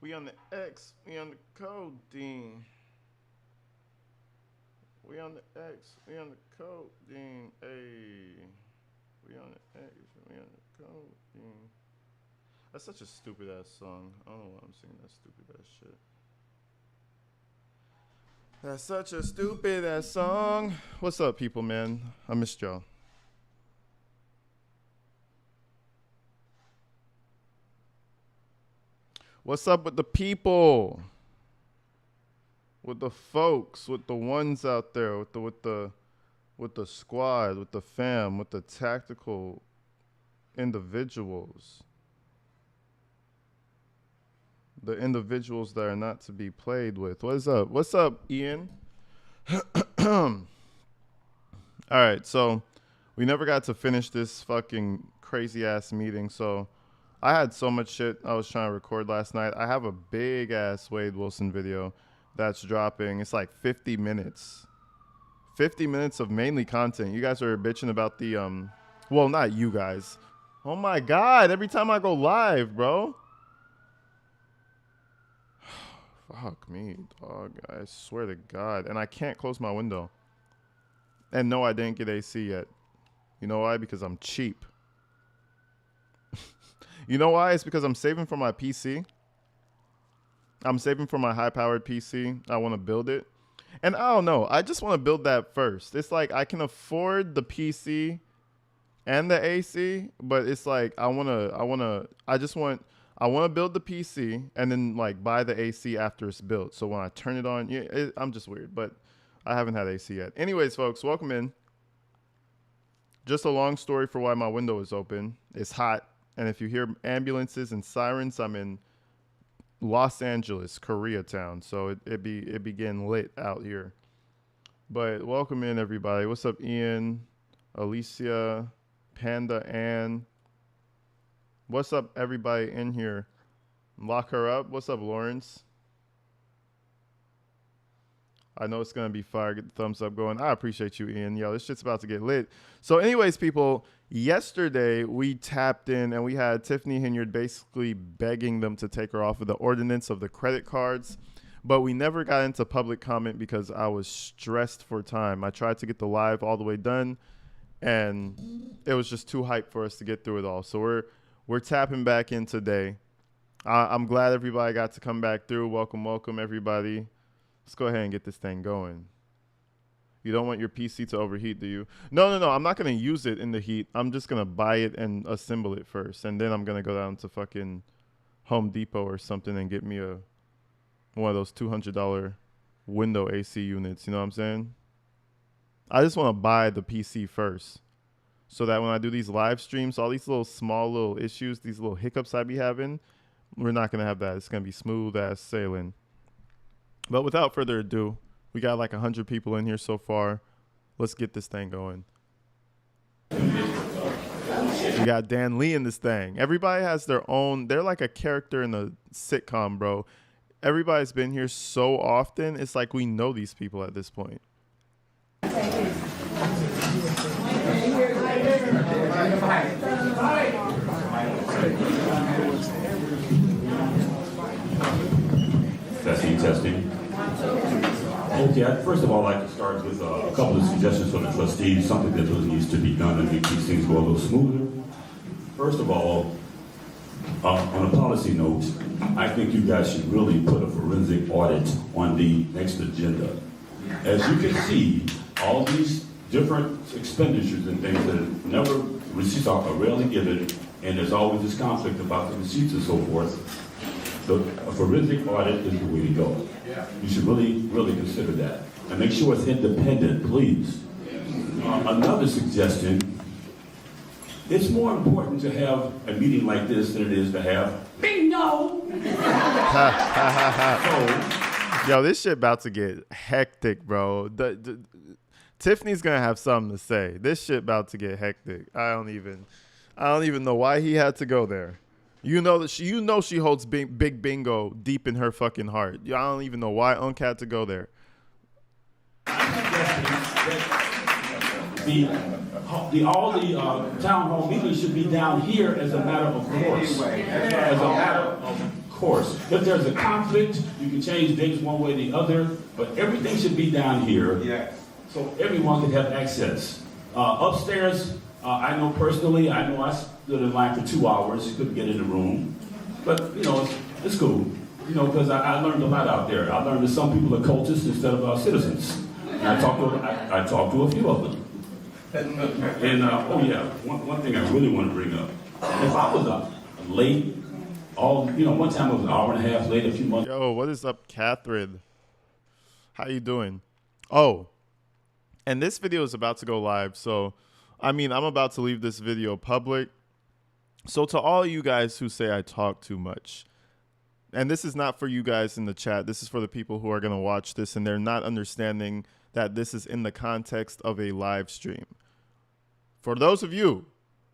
We on the X, we on the codeine. We on the X, we on the codeine. Hey, we on the X, we on the codeine. That's such a stupid ass song. I don't know why I'm singing that stupid ass shit. That's such a stupid ass song. What's up, people, man? I missed y'all. What's up with the people? With the folks, with the ones out there, with the squad, with the fam, with the tactical individuals. The individuals that are not to be played with. What's up? What's up, Ian? All right, so we never got to finish this fucking crazy ass meeting, so I had so much shit I was trying to record last night. I have a big ass Wade Wilson video that's dropping. It's like 50 minutes. 50 minutes of mainly content. You guys are bitching about the, well, not you guys. Oh my God, every time I go live, bro. Fuck me, dog. I swear to God. And I can't close my window. And no, I didn't get AC yet. You know why? Because I'm cheap. You know why? It's because I'm saving for my PC. I'm saving for my high-powered PC. I want to build it. And I don't know. I just want to build that first. It's like I can afford the PC and the AC, but it's like I want to build the PC and then like buy the AC after it's built. So when I turn it on, I'm just weird, but I haven't had AC yet. Anyways, folks, welcome in. Just a long story for why my window is open. It's hot. And if you hear ambulances and sirens, I'm in Los Angeles, Koreatown. So it be getting lit out here. But welcome in, everybody. What's up, Ian, Alicia, Panda, Ann? What's up, everybody in here? Lock her up. What's up, Lawrence? I know it's going to be fire. Get the thumbs up going. I appreciate you, Ian. Yo, this shit's about to get lit. So anyways, people, yesterday we tapped in and we had Tiffany Henyard basically begging them to take her off of the ordinance of the credit cards. But we never got into public comment because I was stressed for time. I tried to get the live all the way done, and it was just too hype for us to get through it all. So we're tapping back in today. I'm glad everybody got to come back through. Welcome, welcome, everybody. Let's go ahead and get this thing going. You don't want your PC to overheat, do you? No. I'm not going to use it in the heat. I'm just going to buy it and assemble it first. And then I'm going to go down to fucking Home Depot or something and get me one of those $200 window AC units. You know what I'm saying? I just want to buy the PC first so that when I do these live streams, all these small little issues, these little hiccups I be having, we're not going to have that. It's going to be smooth as sailing. But without further ado, we got like 100 people in here so far. Let's get this thing going. We got Dan Lee in this thing. Everybody has their own. They're like a character in a sitcom, bro. Everybody's been here so often. It's like we know these people at this point. Testing. Okay, first of all, I'd like to start with a couple of suggestions from the trustees, something that really needs to be done to make these things go a little smoother. First of all, on a policy note, I think you guys should really put a forensic audit on the next agenda. As you can see, all these different expenditures and things that never, receipts are rarely given, and there's always this conflict about the receipts and so forth. A forensic audit is the way to go. You should really, really consider that. And make sure it's independent, please. Another suggestion, it's more important to have a meeting like this than it is to have bingo. Yo, this shit about to get hectic, bro. Tiffany's gonna have something to say. This shit about to get hectic. I don't even know why he had to go there. You know that she holds big bingo deep in her fucking heart. I don't even know why Unc had to go there. All the town hall meetings should be down here as a matter of course. As a matter of course. If there's a conflict, you can change dates one way or the other, but everything should be down here. Yes. So everyone can have access. Upstairs, I know personally, I stood in line for 2 hours, couldn't get in the room. But, it's cool. Because I learned a lot out there. I learned that some people are cultists instead of citizens. And I talked to a few of them. And, one thing I really want to bring up. If I was late, one time I was an hour and a half late, a few months. Yo, what is up, Catherine? How you doing? Oh, and this video is about to go live. So, I'm about to leave this video public. So to all you guys who say I talk too much, and this is not for you guys in the chat, this is for the people who are going to watch this and they're not understanding that this is in the context of a live stream. For those of you,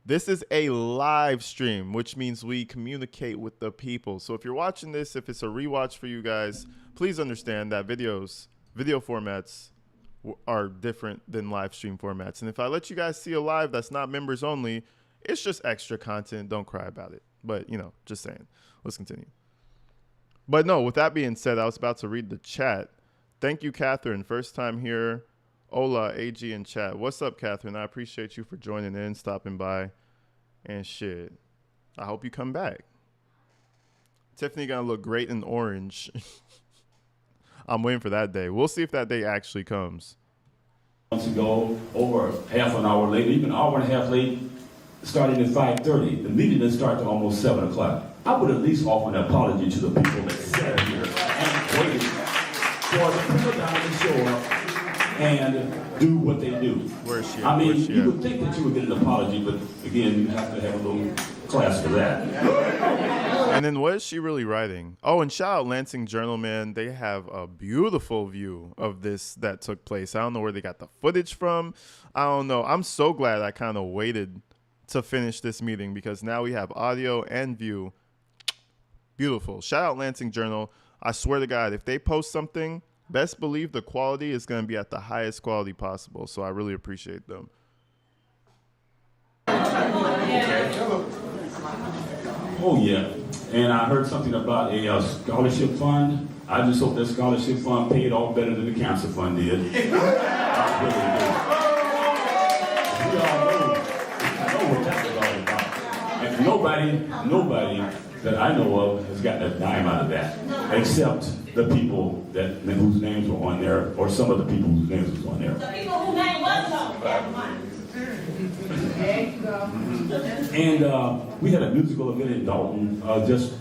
this is a live stream, which means we communicate with the people. So if you're watching this, if it's a rewatch for you guys, please understand that video formats are different than live stream formats. And if I let you guys see a live that's not members only, it's just extra content. Don't cry about it. But, just saying. Let's continue. But no, with that being said, I was about to read the chat. Thank you, Catherine. First time here. Ola, AG in chat. What's up, Catherine? I appreciate you for joining in, stopping by, and shit. I hope you come back. Tiffany gonna look great in orange. I'm waiting for that day. We'll see if that day actually comes. Months ago, over half an hour late, even an hour and a half late, starting at 5:30. The meeting didn't start till almost 7 o'clock. I would at least offer an apology to the people that sat here and waited for the people down to show up and do what they do. Where is she? You would think that you would get an apology, but again, you have to have a little class for that. And then what is she really writing? Oh, and shout out Lansing Journal, man. They have a beautiful view of this that took place. I don't know where they got the footage from. I don't know. I'm so glad I kind of waited to finish this meeting because now we have audio and view. Beautiful. Shout out Lansing Journal. I swear to God, if they post something, best believe the quality is going to be at the highest quality possible. So I really appreciate them. Oh, yeah. And I heard something about a scholarship fund. I just hope that scholarship fund paid off better than the cancer fund did. I really do. We all know what that was all about. And nobody that I know of has gotten a dime out of that, except the people whose names were on there, or some of the people whose names was on there. The people whose name was on there. There you go. And we had a musical event in Dalton this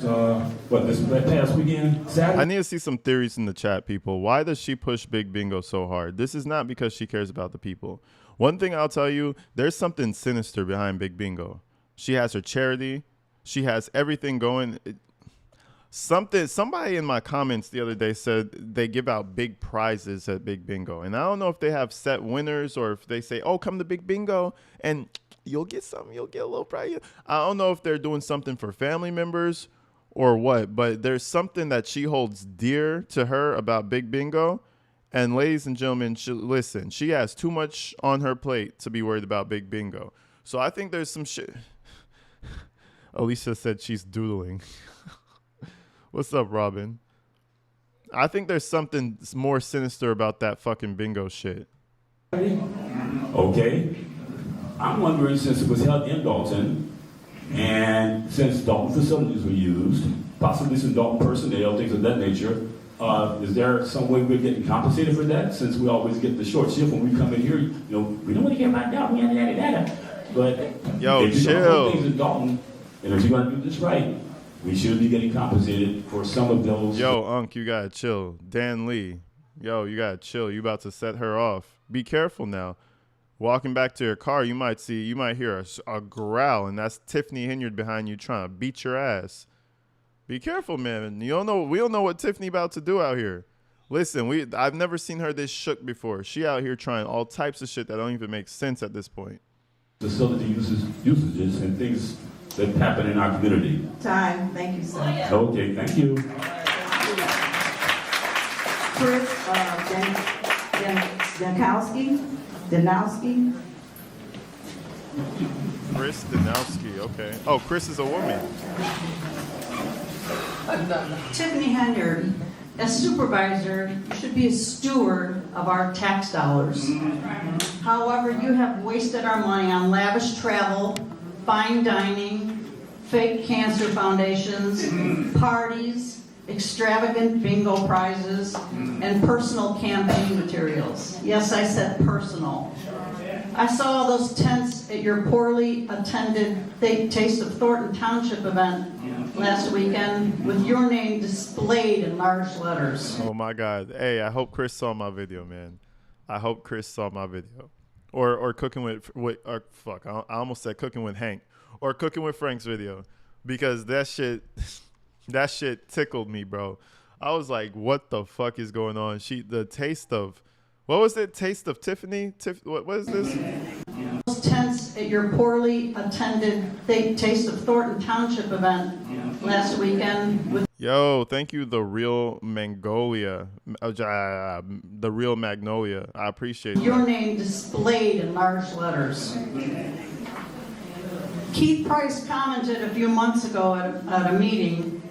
past weekend, Saturday. I need to see some theories in the chat, people. Why does she push Big Bingo so hard? This is not because she cares about the people. One thing I'll tell you, there's something sinister behind Big Bingo. She has her charity. She has everything going. Somebody in my comments the other day said they give out big prizes at Big Bingo. And I don't know if they have set winners or if they say, oh, come to Big Bingo and you'll get something. You'll get a little prize. I don't know if they're doing something for family members or what, but there's something that she holds dear to her about Big Bingo. And ladies and gentlemen, listen, she has too much on her plate to be worried about Big Bingo. So I think there's some shit. Alicia said she's doodling. What's up, Robin? I think there's something more sinister about that fucking bingo shit. Okay. I'm wondering, since it was held in Dalton, and since Dalton facilities were used, possibly some Dalton personnel, things of that nature, is there some way we're getting compensated for that? Since we always get the short shift when we come in here, we don't want to get about Dalton, but yo, if you chill. don't things in Dalton, and if you're going to do this right, we should be getting compensated for some of those. Yo, Unc, you gotta chill. Dan Lee, yo, you gotta chill. You about to set her off. Be careful now. Walking back to your car, you might hear a growl, and that's Tiffany Henyard behind you trying to beat your ass. Be careful, man. We don't know what Tiffany about to do out here. Listen, I've never seen her this shook before. She out here trying all types of shit that don't even make sense at this point. Facility usages and things that happen in our community. Time. Thank you, sir. Okay, thank you. Chris Danowski. Chris Danowski, okay. Oh, Chris is a woman. Tiffany Henyard, as supervisor, you should be a steward of our tax dollars. However, you have wasted our money on lavish travel, fine dining, fake cancer foundations, parties, extravagant bingo prizes, and personal campaign materials. Yes, I said personal. I saw all those tents at your poorly attended Taste of Thornton Township event last weekend with your name displayed in large letters. Oh my God. Hey, I hope Chris saw my video, man. I hope Chris saw my video. Or cooking with or fuck, I almost said cooking with Hank. Or cooking with Frank's video. Because that shit tickled me, bro. I was like, what the fuck is going on? The taste of, what was it? Taste of Tiffany? What is this? Those tents at your poorly attended Taste of Thornton Township event last weekend with Yo, thank you, the real Magnolia. The real Magnolia. I appreciate your that. name displayed in large letters. Keith Price commented a few months ago at a meeting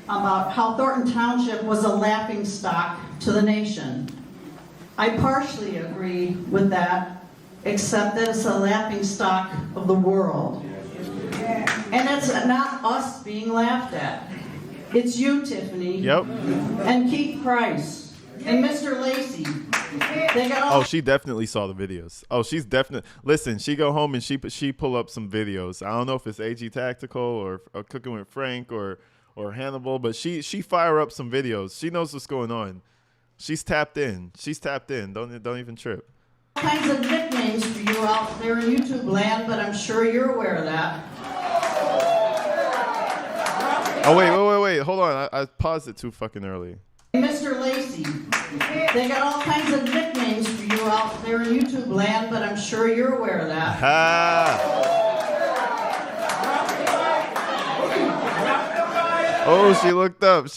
about how Thornton Township was a laughingstock to the nation. I partially agree with that, except that it's a laughingstock of the world. And it's not us being laughed at. It's you, Tiffany. Yep. And Keith Price. And Mr. Lacey. They got all Oh, she definitely saw the videos. Oh, she's definitely, listen, she go home and she pull up some videos. I don't know if it's AG Tactical or Cooking with Frank or Hannibal, but she fire up some videos. She knows what's going on. She's tapped in. Don't even trip. kinds of nicknames for you out there in YouTube land, but I'm sure you're aware of that. Oh, wait. Hold on. I paused it too fucking early. Mr. Lacey, they got all kinds of nicknames for you out there in YouTube land, but I'm sure you're aware of that. Ha! Oh, she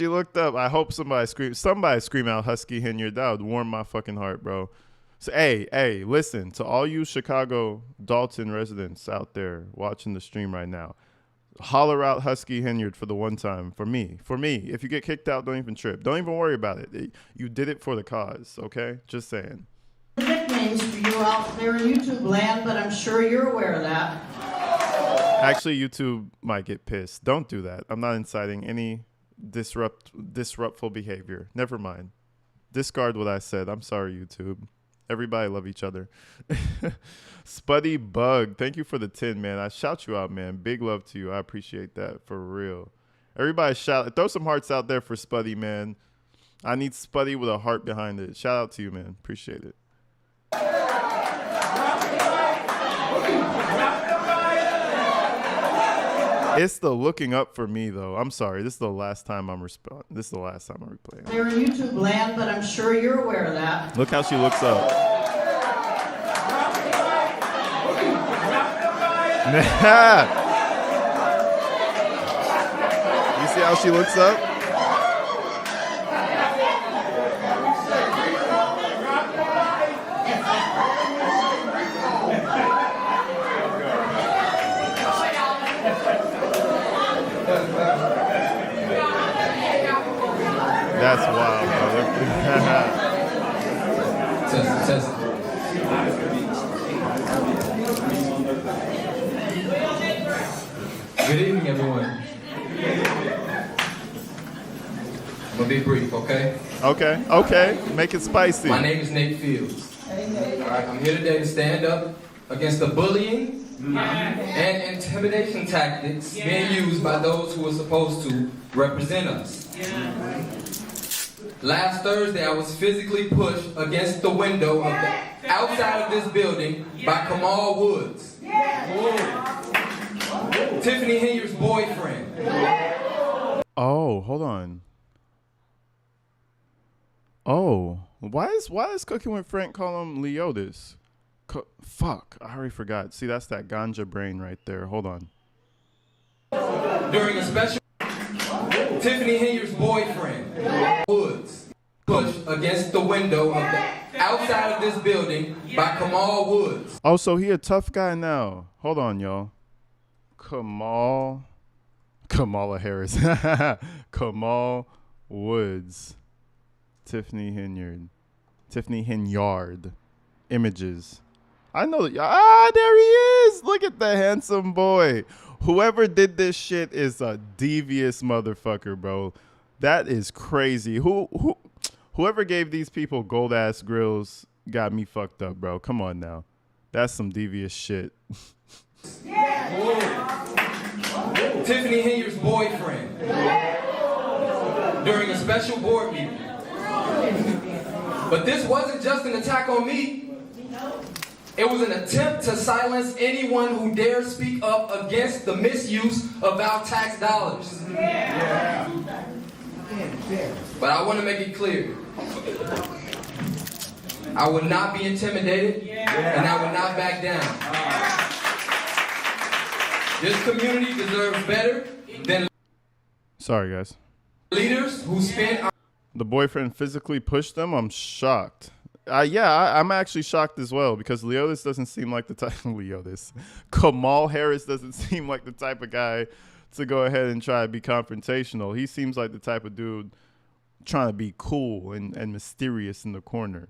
looked up. I hope somebody scream out Husky Henyard. That would warm my fucking heart, bro. So, hey, listen, to all you Chicago Dalton residents out there watching the stream right now, holler out Husky Henyard for the one time. For me. If you get kicked out, don't even trip. Don't even worry about it. You did it for the cause, okay? Just saying. Nicknames for you out there in YouTube land, but I'm sure you're aware of that. Actually, YouTube might get pissed. Don't do that. I'm not inciting any disruptful behavior. Never mind. Discard what I said. I'm sorry, YouTube. Everybody love each other. Spuddy Bug, thank you for the 10, man. I shout you out, man. Big love to you. I appreciate that for real. Everybody throw some hearts out there for Spuddy, man. I need Spuddy with a heart behind it. Shout out to you, man. Appreciate it. It's the looking up for me, though. I'm sorry. This is the last time I'm replaying. They're in YouTube land, but I'm sure you're aware of that. Look how she looks up. You see how she looks up? That's wild, brother. Test. Good evening, everyone. I'm gonna be brief, okay? Okay. Make it spicy. My name is Nate Fields. All right, I'm here today to stand up against the bullying and intimidation tactics being used by those who are supposed to represent us. Last Thursday, I was physically pushed against the window of the outside of this building by Kamal Woods, Tiffany Henyard's boyfriend. Oh, hold on. Oh, why is Cooking with Frank call him Leotis? Fuck, I already forgot. See, that's that ganja brain right there. Hold on. During a special, Tiffany Henyard's boyfriend, Woods, pushed against the window of the outside of this building by Kamal Woods. Oh, so he a tough guy now. Hold on, y'all. Kamal Kamala Harris. Kamal Woods. Tiffany Henyard. Images. I know that. There he is. Look at the handsome boy. Whoever did this shit is a devious motherfucker, bro. That is crazy. Whoever gave these people gold ass grills got me fucked up, bro. Come on now. That's some devious shit. Tiffany Henyard's boyfriend during a special board meeting. But this wasn't just an attack on me. It was an attempt to silence anyone who dares speak up against the misuse of our tax dollars. But I want to make it clear. I will not be intimidated, and I will not back down. This community deserves better than Sorry, guys. leaders who spend. The boyfriend physically pushed them. I'm shocked. I'm actually shocked as well because Leotis doesn't seem like the type. Kamal Harris doesn't seem like the type of guy to go ahead and try to be confrontational. He seems like the type of dude trying to be cool and mysterious in the corner.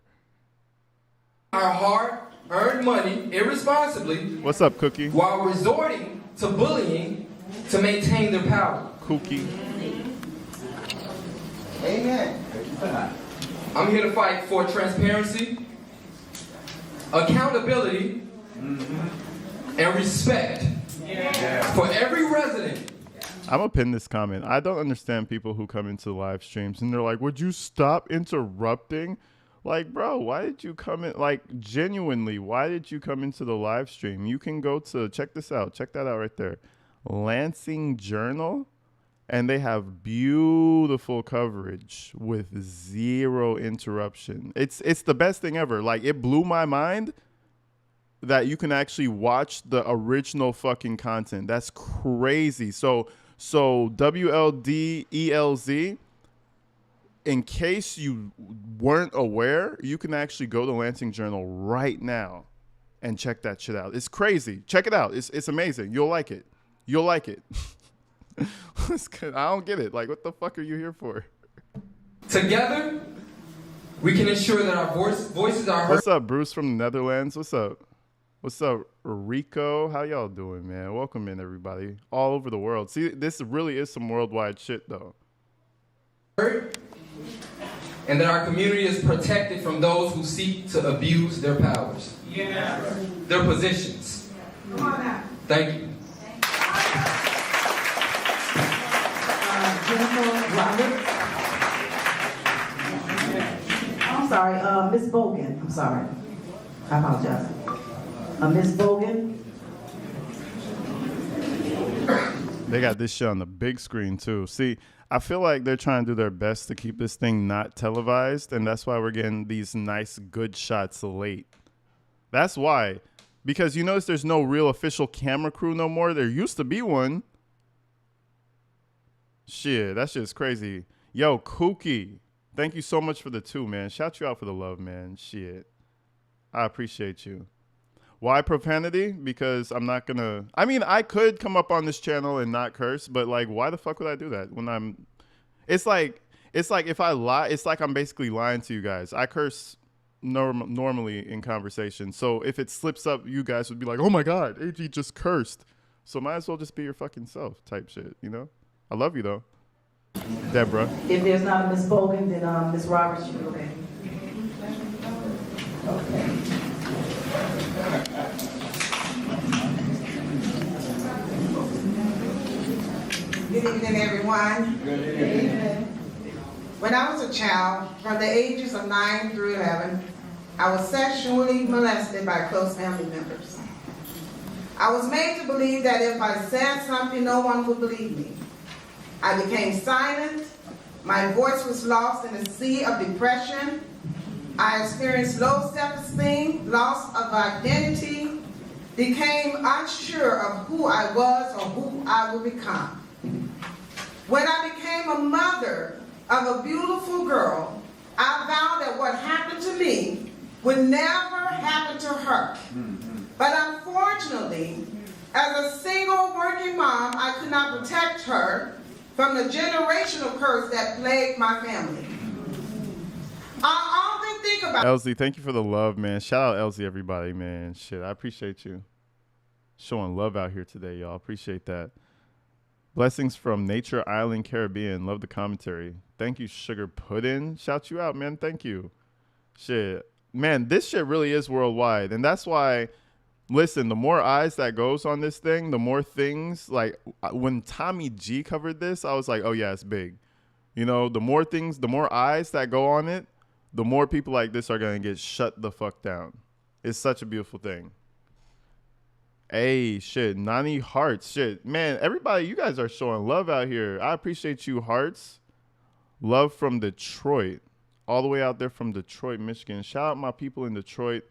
Our hard-earned money irresponsibly. What's up, Cookie? While resorting to bullying to maintain their power. Cookie. Amen. I'm here to fight for transparency, accountability, and respect for every resident. I'm going to pin this comment. I don't understand people who come into live streams and they're like, would you stop interrupting? Like, bro, why did you come in? Like, genuinely, why did you come into the live stream? You can go to, check this out. Check that out right there. Lansing Journal. And they have beautiful coverage with zero interruption. It's the best thing ever. Like, it blew my mind that you can actually watch the original fucking content. That's crazy. So WLDELZ, in case you weren't aware, you can actually go to Lansing Journal right now and check that shit out. It's crazy. Check it out. It's amazing. You'll like it. You'll like it. I don't get it. Like, what the fuck are you here for? Together, we can ensure that our voices are heard. What's up, Bruce from the Netherlands? What's up? What's up, Rico? How y'all doing, man? Welcome in, everybody. All over the world. See, this really is some worldwide shit, though. And that our community is protected from those who seek to abuse their powers. Their positions. Thank you. Robertz. I'm sorry, Miss Bogan. I'm sorry. I apologize. Miss Bogan. They got this shit on the big screen, too. See, I feel like they're trying to do their best to keep this thing not televised, and that's why we're getting these nice, good shots late. That's why. Because you notice there's no real official camera crew no more. There used to be one. Shit, that shit's crazy. Yo, Kookie, thank you so much for the 2, man. Shout you out for the love, man. Shit. I appreciate you. Why profanity? Because I'm not gonna... I mean, I could come up on this channel and not curse, but, like, why the fuck would I do that when I'm... It's like if I lie, it's like I'm basically lying to you guys. I curse normally in conversation. So if it slips up, you guys would be like, oh my God, AG just cursed. So might as well just be your fucking self type shit, you know? I love you, though. Deborah. If there's not a Miss Bogan, then Miss Robertz, you okay? Okay. Good evening, everyone. Good evening. When I was a child, from the ages of 9 through 11, I was sexually molested by close family members. I was made to believe that if I said something, no one would believe me. I became silent. My voice was lost in a sea of depression. I experienced low self-esteem, loss of identity, became unsure of who I was or who I would become. When I became a mother of a beautiful girl, I vowed that what happened to me would never happen to her. But unfortunately, As a single working mom, I could not protect her from the generational curse that plagued my family. I often think about Elsie, thank you for the love, man. Shout out Elsie, everybody, man. Shit, I appreciate you. Showing love out here today, y'all. Appreciate that. Blessings from Nature Island, Caribbean. Love the commentary. Thank you, Sugar Puddin'. Shout you out, man. Thank you. Shit. Man, this shit really is worldwide. And that's why, listen, the more eyes that goes on this thing, the more things, like when Tommy G covered this, I was like, oh yeah, it's big. You know, the more things, the more eyes that go on it, the more people like this are going to get shut the fuck down. It's such a beautiful thing. Hey, shit, Nani Hearts, shit. Man, everybody, you guys are showing love out here. I appreciate you, Hearts. Love from Detroit. All the way out there from Detroit, Michigan. Shout out my people in Detroit,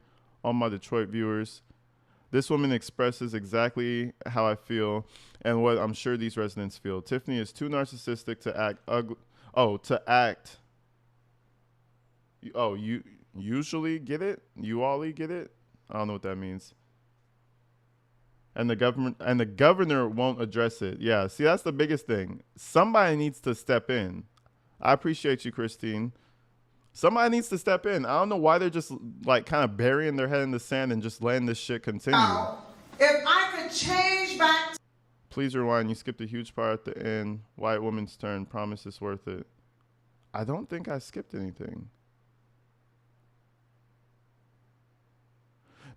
all my Detroit viewers. This woman expresses exactly how I feel and what I'm sure these residents feel. Tiffany is too narcissistic to act ugly. Oh, to act. Oh, you usually get it? You all get it? I don't know what that means. And the governor won't address it. Yeah, see, that's the biggest thing. Somebody needs to step in. I appreciate you, Christine. Somebody needs to step in. I don't know why they're just like kind of burying their head in the sand and just letting this shit continue. if I could change back. Please rewind. You skipped a huge part at the end. White woman's turn. Promise it's worth it. I don't think I skipped anything.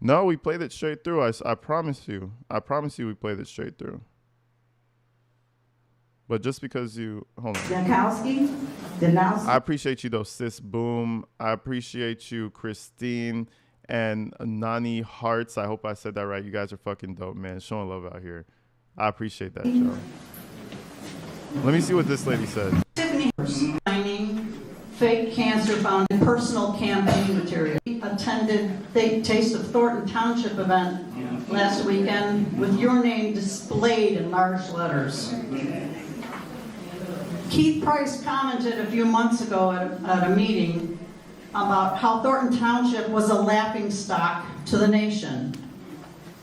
No, we played it straight through. I promise you. I promise you we played it straight through. But just because you... Hold on. Jankowski? I appreciate you, though, Sis Boom. I appreciate you, Christine and Nani Hearts. I hope I said that right. You guys are fucking dope, man. Showing love out here. I appreciate that, Joe. Let me see what this lady said. Tiffany fake cancer found in personal campaign material. Attended the Taste of Thornton Township event last weekend with your name displayed in large letters. Keith Price commented a few months ago at a meeting about how Thornton Township was a laughingstock to the nation.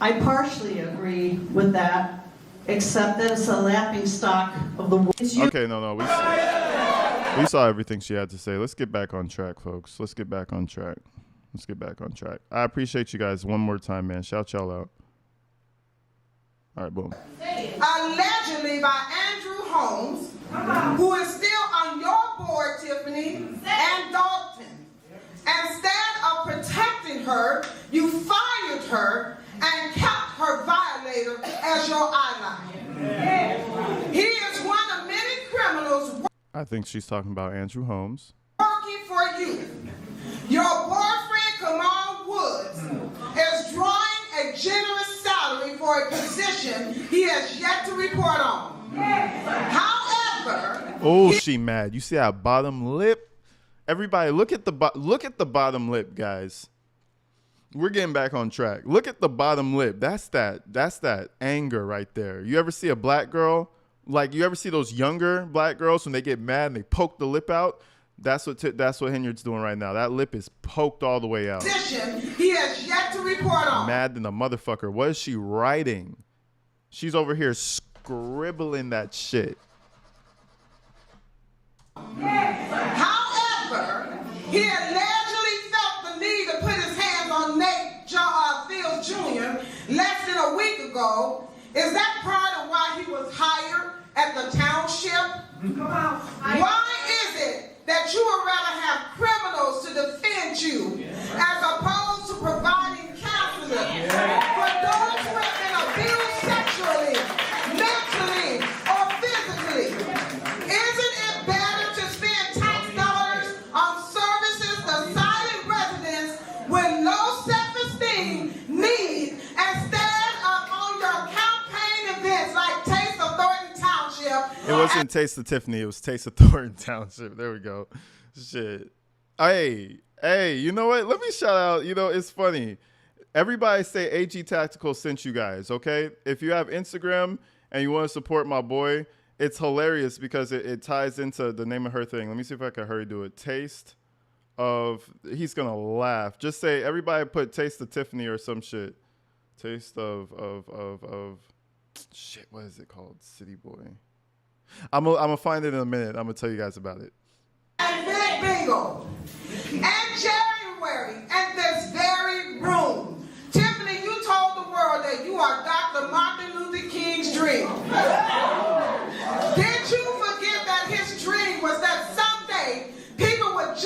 I partially agree with that, except that it's a laughingstock of the world. Okay, no. We saw everything she had to say. Let's get back on track, folks. Let's get back on track. I appreciate you guys one more time, man. Shout y'all out. All right, boom. Allegedly by Andrew Holmes, who is still on your board, Tiffany, and Dalton. Instead of protecting her, you fired her and kept her violator as your ally. He is one of many criminals I think she's talking about Andrew Holmes. working for you. Your boyfriend, Kamal Woods, is drawing a generous salary for a position he has yet to report on. However, Oh, she mad. You see that bottom lip? Everybody, look at the bottom lip, guys. We're getting back on track. Look at the bottom lip. That's that anger right there. You ever see a black girl? Like, you ever see those younger black girls when they get mad and they poke the lip out? That's what Henyard's doing right now. That lip is poked all the way out. position he has yet to report on. Mad than a motherfucker. What is she writing? She's over here scribbling that shit. However, he allegedly felt the need to put his hands on Nate Fields Jr. less than a week ago. Is that part of why he was hired at the township? Why is it that you would rather have criminals to defend you as opposed to providing counseling for those who have been abused sexually, mentally, or physically? Isn't it better to spend tax dollars on services the silent residents with low self-esteem need and stand up on your campaign events like Taste of Thornton Township? It wasn't Taste of Tiffany. It was Taste of Thornton Township. There we go. Shit. Hey, you know what? Let me shout out. You know, it's funny. Everybody say AG Tactical sent you guys, okay? If you have Instagram and you want to support my boy, it's hilarious because it ties into the name of her thing. Let me see if I can hurry do it. Taste of, he's going to laugh. Just say, everybody put Taste of Tiffany or some shit. Taste of shit. What is it called? City Boy. I'm gonna find it in a minute. I'm gonna tell you guys about it. And Big Bingo. And January, in this very room, Tiffany, you told the world that you are Dr. Martin Luther King's dream. Did you forget that his dream was that someday people would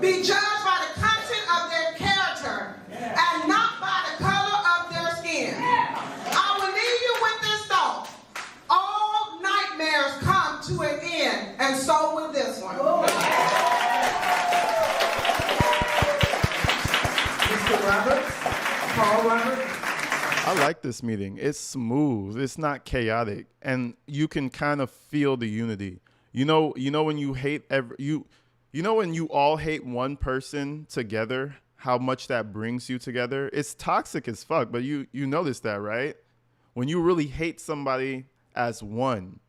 be judged by the content of their character and not by the color of their skin? I will leave you with this thought. All nightmares come to an end, and so will this one. Mr. Robertz, Paul Robertz. I like this meeting. It's smooth. It's not chaotic, and you can kind of feel the unity. You know when you hate when you all hate one person together, how much that brings you together. It's toxic as fuck, but you notice that, right? When you really hate somebody as one,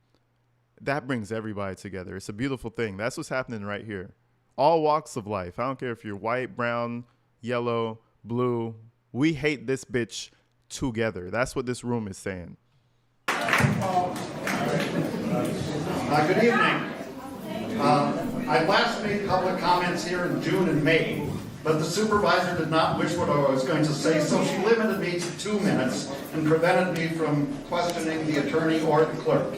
that brings everybody together. It's a beautiful thing. That's what's happening right here. All walks of life. I don't care if you're white, brown, yellow, blue. We hate this bitch together. That's what this room is saying. Good evening. I last made public comments here in June and May, but the supervisor did not wish what I was going to say, so she limited me to 2 minutes and prevented me from questioning the attorney or the clerk.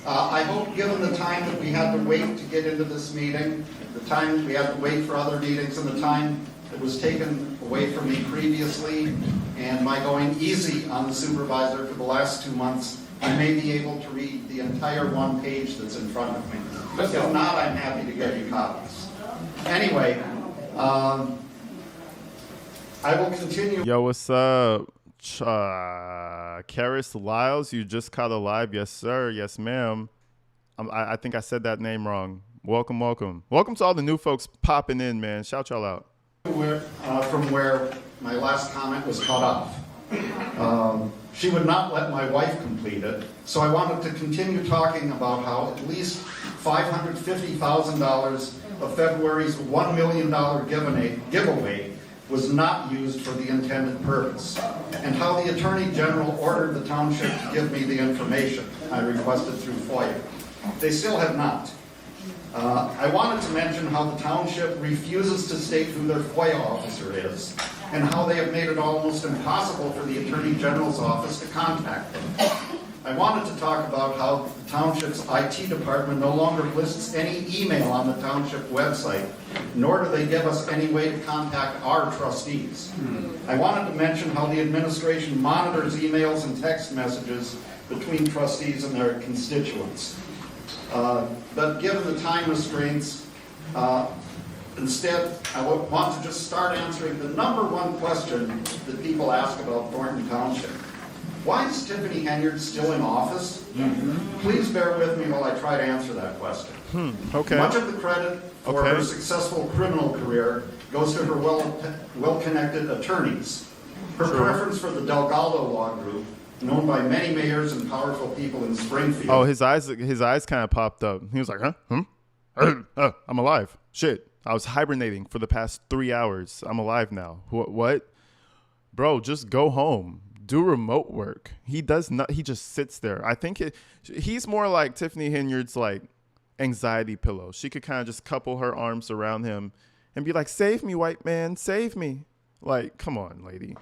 I hope, given the time that we had to wait to get into this meeting, the time we had to wait for other meetings, and the time that was taken away from me previously, and my going easy on the supervisor for the last 2 months, I may be able to read the entire one page that's in front of me. If not, I'm happy to give you copies. Anyway, I will continue. Yo, what's up? Karis Lyles, you just caught alive. Yes, sir. Yes, ma'am. I think I said that name wrong. Welcome, welcome. Welcome to all the new folks popping in, man. Shout y'all out. From where my last comment was cut off. She would not let my wife complete it, so I wanted to continue talking about how at least $550,000 of February's $1 million giveaway was not used for the intended purpose, and how the Attorney General ordered the township to give me the information I requested through FOIA. They still have not. I wanted to mention how the township refuses to state who their FOIA officer is, and how they have made it almost impossible for the Attorney General's office to contact them. I wanted to talk about how the township's IT department no longer lists any email on the township website, nor do they give us any way to contact our trustees. I wanted to mention how the administration monitors emails and text messages between trustees and their constituents. But given the time restraints, instead, I want to just start answering the number one question that people ask about Thornton Township. Why is Tiffany Henyard still in office? Please bear with me while I try to answer that question. Okay. Much of the credit for her successful criminal career goes to her well-connected attorneys. Her preference for the Delgado Law Group, known by many mayors and powerful people in Springfield. Oh, his eyes kind of popped up. He was like, huh? I'm alive. Shit. I was hibernating for the past 3 hours. I'm alive now. What? Bro, just go home. Do remote work. He does not. He just sits there. I think he's more like Tiffany Henyard's like anxiety pillow. She could kind of just couple her arms around him and be like, "Save me, white man, save me." Like, come on, lady.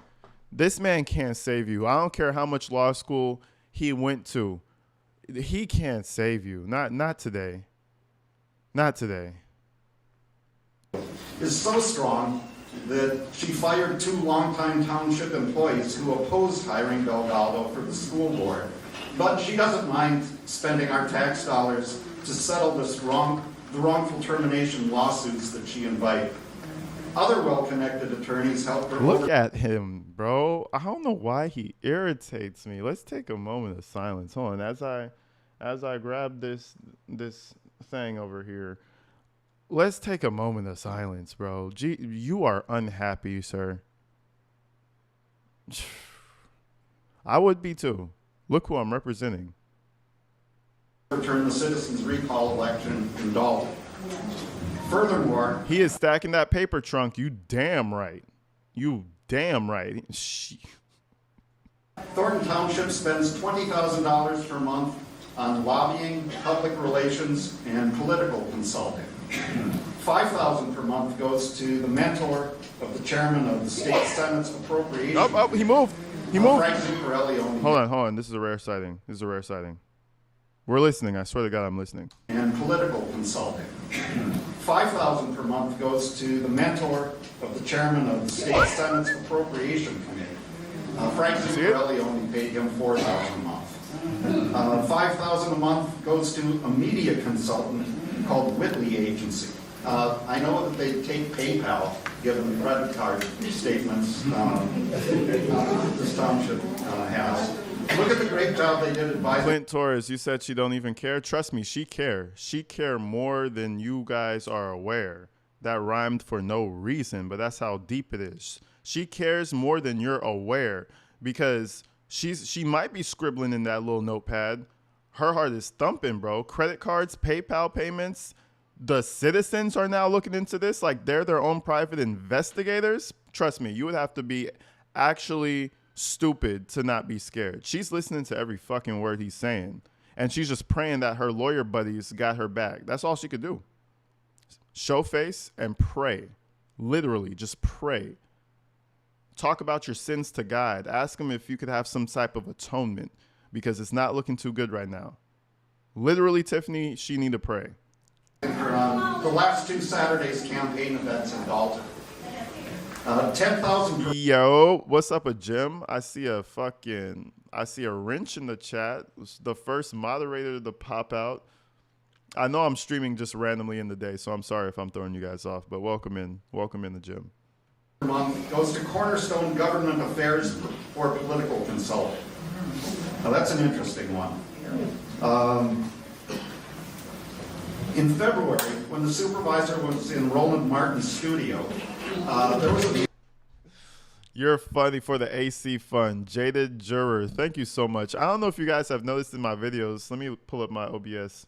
This man can't save you. I don't care how much law school he went to. He can't save you. Not today. Not today. Is so strong that she fired 2 longtime township employees who opposed hiring Delgado for the school board. But she doesn't mind spending our tax dollars to settle the wrongful termination lawsuits that she invited. Other well-connected attorneys helped her. Look at him, bro. I don't know why he irritates me. Let's take a moment of silence. Hold on, as I grab this thing over here. Let's take a moment of silence, bro. You are unhappy, sir. I would be too. Look who I'm representing. Overturn the citizens' recall election in Dalton. Furthermore, he is stacking that paper trunk. You damn right. You damn right. Thornton Township spends $20,000 per month on lobbying, public relations, and political consulting. $5,000 per month goes to the mentor of the chairman of the state senate's appropriation. Oh, he moved. He moved. Frank Zuccarelli only. Hold on. This is a rare sighting. We're listening. I swear to God, I'm listening. And political consulting. $5,000 per month goes to the mentor of the chairman of the state senate's appropriation committee. Frank Zuccarelli only paid him $4,000 a month. $5,000 a month goes to a media consultant called Whitley Agency. I know that they take PayPal, given the credit card statements this township has. Look at the great job they did advising. Clint Torres, you said she don't even care. Trust me, she care. She care more than you guys are aware. That rhymed for no reason, but that's how deep it is. She cares more than you're aware because she might be scribbling in that little notepad. Her heart is thumping, bro. Credit cards, PayPal payments. The citizens are now looking into this like they're their own private investigators. Trust me, you would have to be actually stupid to not be scared. She's listening to every fucking word he's saying, and she's just praying that her lawyer buddies got her back. That's all she could do. Show face and pray. Literally, just pray. Talk about your sins to God. Ask him if you could have some type of atonement because it's not looking too good right now. Literally, Tiffany, she need to pray. The last 2 Saturdays campaign events in Dalton. 10,000. Yo, what's up, a Jim? I see a wrench in the chat. The first moderator to pop out. I know I'm streaming just randomly in the day, so I'm sorry if I'm throwing you guys off, but welcome in the gym. Month goes to Cornerstone Government Affairs for political consulting. Now that's an interesting one. In February, when the supervisor was in Roland Martin's studio, there was a... You're funny for the AC fund. Jaded Juror, thank you so much. I don't know if you guys have noticed in my videos. Let me pull up my OBS.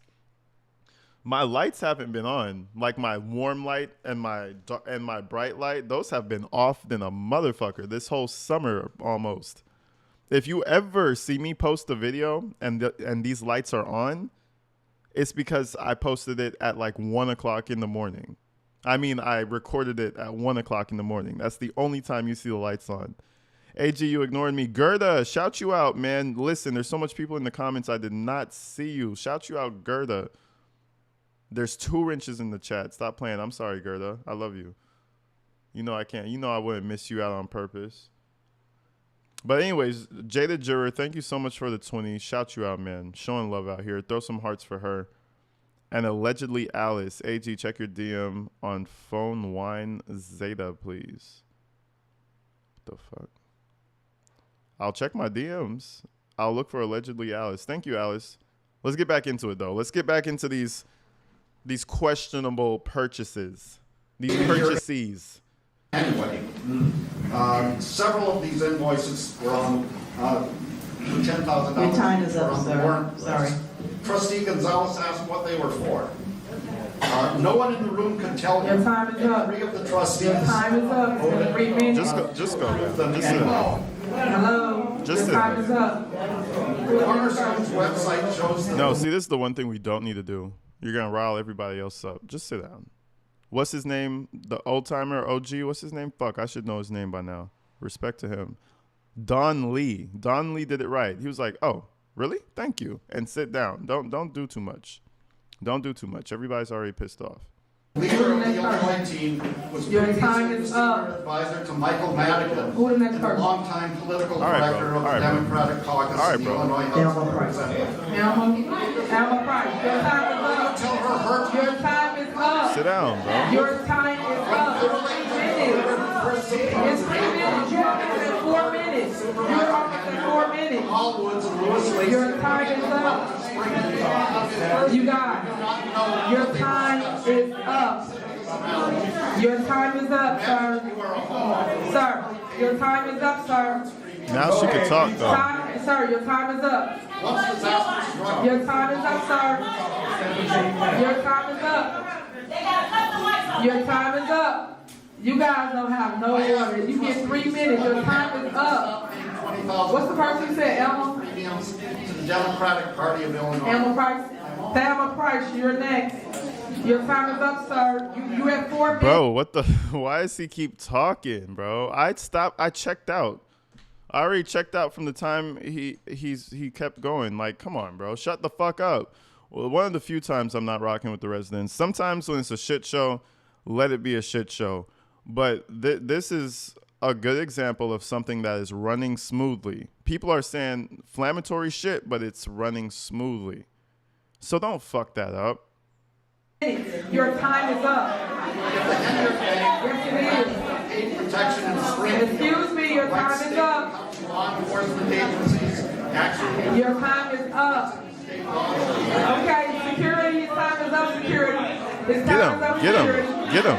My lights haven't been on. Like my warm light and my bright light, those have been off than a motherfucker this whole summer almost. If you ever see me post a video and these lights are on, it's because I posted it at like 1 o'clock in the morning. I mean, I recorded it at 1 o'clock in the morning. That's the only time you see the lights on. AG, you ignored me. Gerda, shout you out, man. Listen, there's so much people in the comments. I did not see you. Shout you out, Gerda. There's 2 wrenches in the chat. Stop playing. I'm sorry, Gerda. I love you. You know I can't. You know I wouldn't miss you out on purpose. But anyways, Jada Juror, thank you so much for the 20. Shout you out, man. Showing love out here. Throw some hearts for her. And allegedly Alice. AG, check your DM on phone wine Zeta, please. What the fuck? I'll check my DMs. I'll look for allegedly Alice. Thank you, Alice. Let's get back into it, though. Let's get back into these questionable purchases. These purchases. Anyway, several of these invoices were on $10,000. Your time is up, sir. Sorry. Trustee Gonzalez asked what they were for. No one in the room could tell Your him. time is up. 3 of the trustees. Your time is up. It's been 3 minutes. Just go. Man. Just sit down. Hello. Just Your time is up. Cornerstone's website shows that. No, see, this is the one thing we don't need to do. You're going to rile everybody else up. Just sit down. What's his name? The old timer, OG, what's his name? Fuck, I should know his name by now. Respect to him. Don Lee. Don Lee did it right. He was like, oh, really? Thank you. And sit down. Don't do too much. Don't do too much. Everybody's already pissed off. Leader of the Illinois team was Your time previously the is senior up. advisor to Michael Madigan, Who the next and a person? longtime political All right, director bro. of the All right, bro. Democratic caucus All right, in the bro. Illinois House Thelma of Price. Representatives. Thelma Price. Your time is up. Tell her her Your time is up. Sit down, bro. Your time is up. It's 3 minutes. It's 3 minutes. You're almost at 4 minutes. You're almost at 4 minutes. All Woods and Lewis Lacey. Your time is up. You guys, your time is up. Your time is up, sir. Sir, your time is up, sir. Now she can talk, though. Sir, your time is up. Once disaster struck, Your time is up, sir. Your time is up. Your time is up. You guys don't have no order. You get 3 minutes. Your time is up. What's the person who said Elma? premiums to the Democratic Party of Illinois. Thelma Price. Thelma Price, you're next. Your time is up, sir. You have 4 minutes. Bro, what the? Why does he keep talking, bro? I checked out. I already checked out from the time he kept going. Like, come on, bro, shut the fuck up. Well, one of the few times I'm not rocking with the residents. Sometimes when it's a shit show, let it be a shit show. But this is a good example of something that is running smoothly. People are saying inflammatory shit, but it's running smoothly. So don't fuck that up. Your time is up. Yes, it is. Protection in Springfield. Excuse me, your time is up. Law enforcement agencies actually. Your time is up. Okay, security, your time is up, security. His time is up, security. Get him.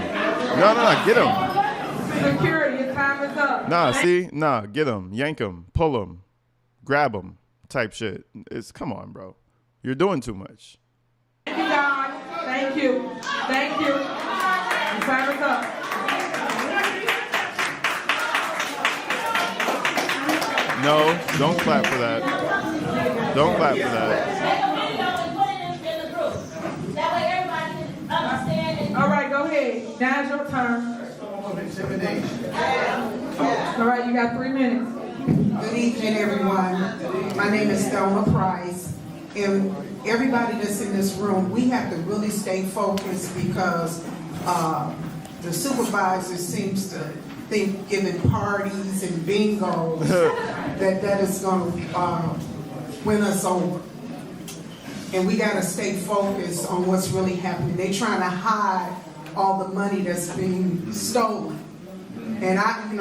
No, get him. Security, your time is up. Get him, yank him, pull him, grab him, type shit. Come on, bro. You're doing too much. Thank you, guys. Thank you. Thank you. Your time is up. No, don't clap for that. Don't clap for that. All right, go ahead. Now it's your turn. All right, you got 3 minutes. Good evening, everyone. My name is Thelma Price, and everybody that's in this room, we have to really stay focused because the supervisor seems to think giving parties and bingos that is going to win us over. And we got to stay focused on what's really happening. They're trying to hide all the money that's being stolen. And I'm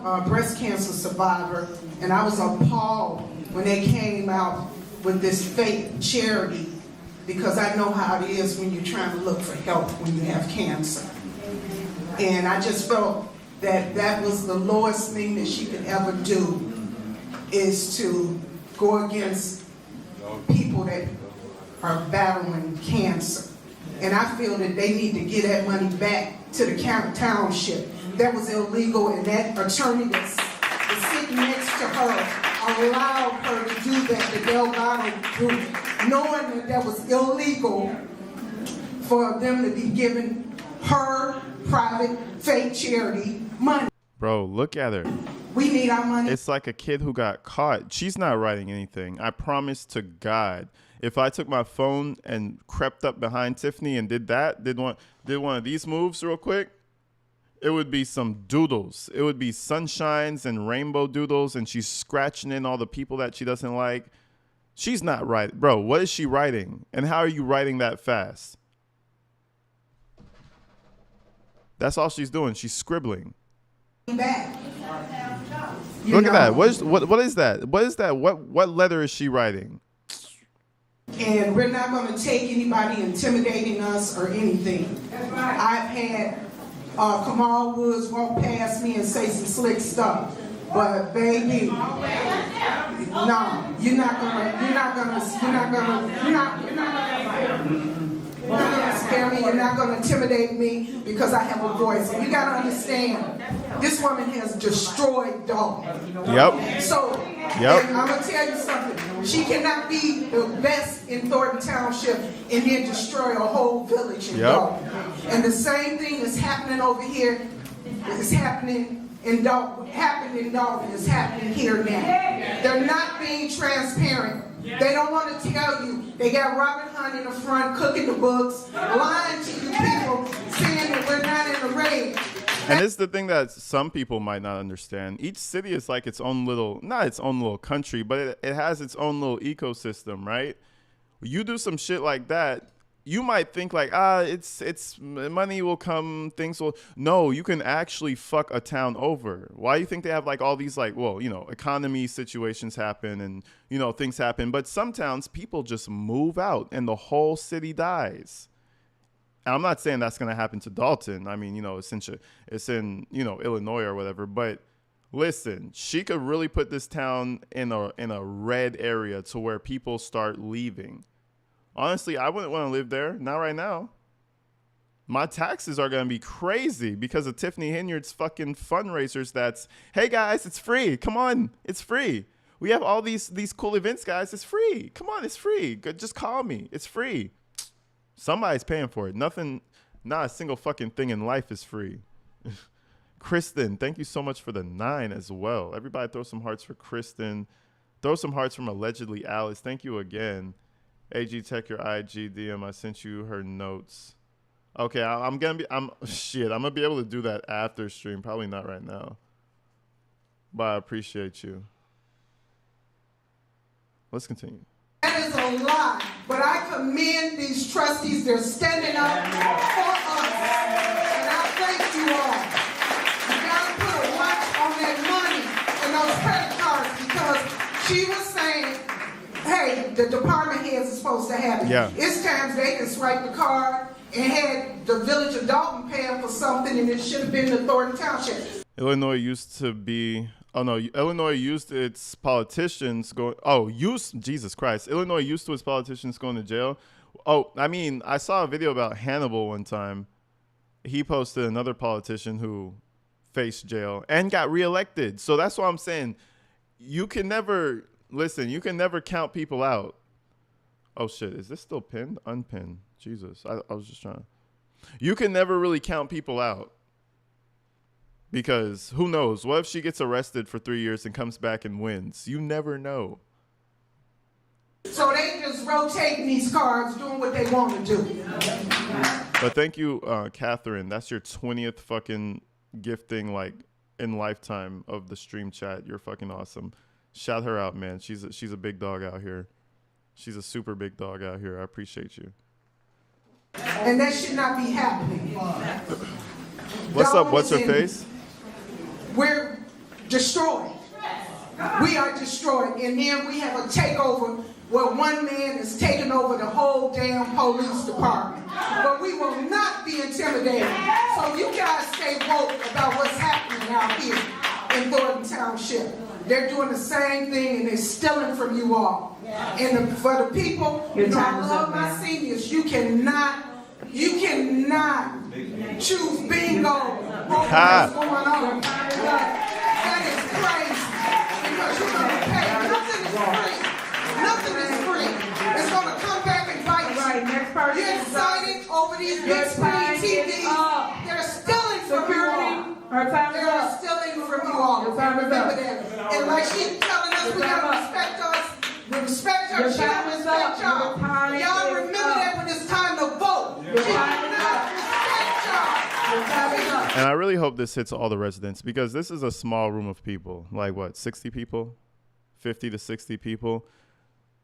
a breast cancer survivor, and I was appalled when they came out with this fake charity, because I know how it is when you're trying to look for help when you have cancer. And I just felt that was the lowest thing that she could ever do, is to go against people that are battling cancer. And I feel that they need to get that money back to the township. That was illegal, and that attorney that's sitting next to her allowed her to do that, the Delgado group, knowing that was illegal for them to be giving her private fake charity money. Bro, look at her. We need our money. It's like a kid who got caught. She's not writing anything. I promise to God. If I took my phone and crept up behind Tiffany and did one of these moves real quick, it would be some doodles. It would be sunshines and rainbow doodles, and she's scratching in all the people that she doesn't like. She's not writing. Bro, what is she writing? And how are you writing that fast? That's all she's doing. She's scribbling. Back. Look at that. What is that? What is that? What letter is she writing? And we're not going to take anybody intimidating us or anything. I've had Kamal Woods walk past me and say some slick stuff, but baby, no, you're not gonna scare me. You're not gonna intimidate me because I have a voice. And you gotta understand, this woman has destroyed Dalton. Yep. So, and I'm gonna tell you something. She cannot be the best in Thornton Township and then destroy a whole village in Dalton. And the same thing is happening over here. Is happening in Dalton. Happened in Dalton is happening here now. They're not being transparent. They don't want to tell you. They got Robert Hunt in the front cooking the books, lying to you people, saying that we're not in the raid. And this is the thing that some people might not understand. Each city is like its own little, not its own little country, but it has its own little ecosystem, right? You do some shit like that, you might think like, it's money will come, things will. No, you can actually fuck a town over. Why do you think they have like all these like, well, economy situations happen and, things happen. But some towns, people just move out and the whole city dies. And I'm not saying that's going to happen to Dalton. I mean, it's in Illinois or whatever. But listen, she could really put this town in a red area to where people start leaving. Honestly, I wouldn't want to live there. Not right now. My taxes are going to be crazy because of Tiffany Henyard's fucking fundraisers. That's, hey guys, it's free. Come on, it's free. We have all these cool events, guys. It's free. Come on, it's free. Just call me. It's free. Somebody's paying for it. Nothing, not a single fucking thing in life is free. Kristen, thank you so much for the 9 as well. Everybody throw some hearts for Kristen. Throw some hearts from allegedly Alice. Thank you again. AG, check your IG DM. I sent you her notes. Okay, I'm gonna be able to do that after stream. Probably not right now. But I appreciate you. Let's continue. That is a lie. But I commend these trustees. They're standing up for us. And I thank you all. You gotta put a watch on that money and those credit cards because she was saying, hey, the department heads are supposed to have it. Yeah. It's times they can swipe the card and had the village of Dalton paying for something and it should have been the Thornton Township. Illinois used to be, Illinois used its politicians going, Jesus Christ. Illinois used to its politicians going to jail. Oh, I mean, I saw a video about Hannibal one time. He posted another politician who faced jail and got reelected. So that's what I'm saying. You can never count people out. Oh shit, is this still pinned? Unpinned. Jesus, I was just trying. You can never really count people out. Because who knows? What if she gets arrested for 3 years and comes back and wins? You never know. So they just rotating these cards, doing what they want to do. But thank you, Catherine. That's your 20th fucking gifting, like, in lifetime of the stream chat. You're fucking awesome. Shout her out, man. She's a big dog out here. She's a super big dog out here. I appreciate you. And that should not be happening. What's up? What's her face? We're destroyed. We are destroyed. And then we have a takeover where one man is taking over the whole damn police department. But we will not be intimidated. So you guys stay woke about what's happening out here in Thornton Township. They're doing the same thing and they're stealing from you all. And for the people, I love my seniors. You cannot choose bingo over what's going on. That is crazy. Because you're going to pay. Nothing is free. It's going to come back and bite you. Right, next person. You're excited over these big screen TVs. They're stealing from you all. They're stealing from you all. Remember that. And like she's telling us, we got to respect us. We respect her. She got to respect y'all. Y'all remember that when it's time to vote. She does not respect y'all. And I really hope this hits all the residents because this is a small room of people. Like what, 60 people? 50 to 60 people.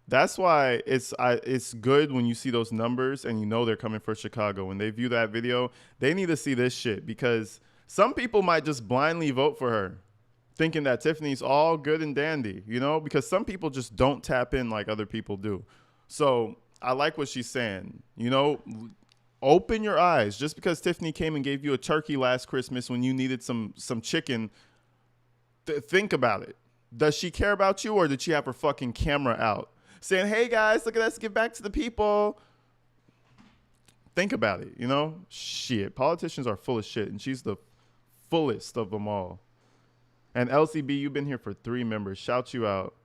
That's why it's good when you see those numbers and you know they're coming for Chicago. When they view that video, they need to see this shit because some people might just blindly vote for her thinking that Tiffany's all good and dandy, you know, because some people just don't tap in like other people do. So I like what she's saying, you know, open your eyes. Just because Tiffany came and gave you a turkey last Christmas when you needed some chicken, think about it. Does she care about you or did she have her fucking camera out saying, hey guys, look at us, give back to the people? Think about it, you know? Shit, politicians are full of shit and she's the fullest of them all. And LCB, you've been here for 3 members. Shout you out.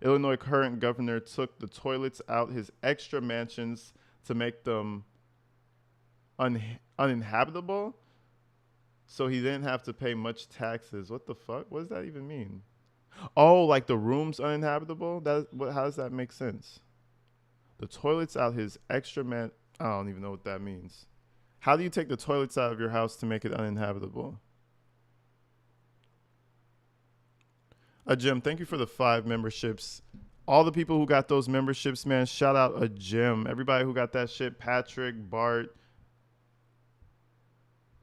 Illinois current governor took the toilets out his extra mansions to make them uninhabitable, so he didn't have to pay much taxes. What the fuck? What does that even mean? Oh, like the room's uninhabitable? How does that make sense? The toilets out his extra man. I don't even know what that means. How do you take the toilets out of your house to make it uninhabitable? Jim, thank you for the 5 memberships. All the people who got those memberships, man, shout out Jim. Everybody who got that shit, Patrick, Bart,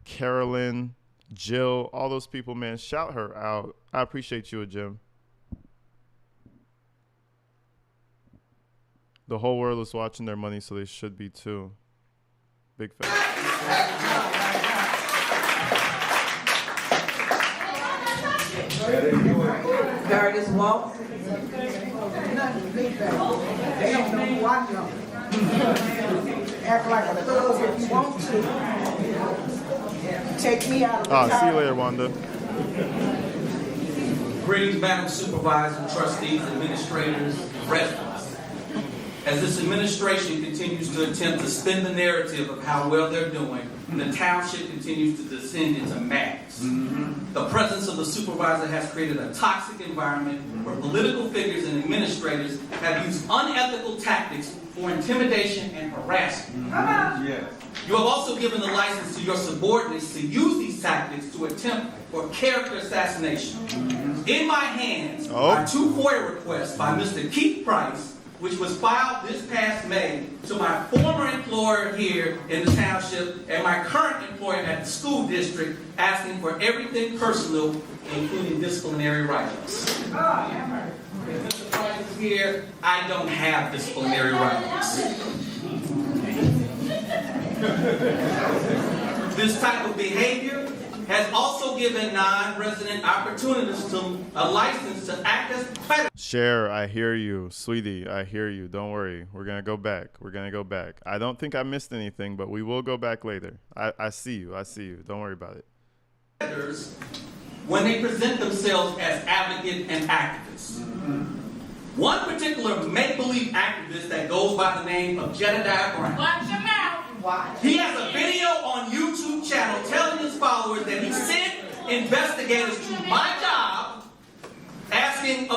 Carolyn, Jill, all those people, man, shout her out. I appreciate you, Jim. The whole world is watching their money, so they should be too. Big fan. Gardis Watts. They don't know who I know. act like a thug if you want to. Take me out of the See you later, Wanda. Greetings, Madam Supervisor, trustees, administrators, residents. As this administration continues to attempt to spin the narrative of how well they're doing, the township continues to descend into madness. The presence of the supervisor has created a toxic environment where political figures and administrators have used unethical tactics for intimidation and harassment. You have also given the license to your subordinates to use these tactics to attempt for character assassination. In my hands are 2 FOIA requests by Mr. Keith Price, which was filed this past May to my former employer here in the township and my current employer at the school district, asking for everything personal, including disciplinary write-ups. If Mr. Price is here, I don't have disciplinary write-ups. This type of behavior has also given non-resident opportunists to a license to act as predators. Cher, I hear you. Sweetie, I hear you. Don't worry. We're going to go back. I don't think I missed anything, but we will go back later. I see you. Don't worry about it. When they present themselves as advocates and activists. One particular make-believe activist that goes by the name of Jedediah Brown. Watch your mouth. He has a video on YouTube channel telling his followers that he sent investigators to my job asking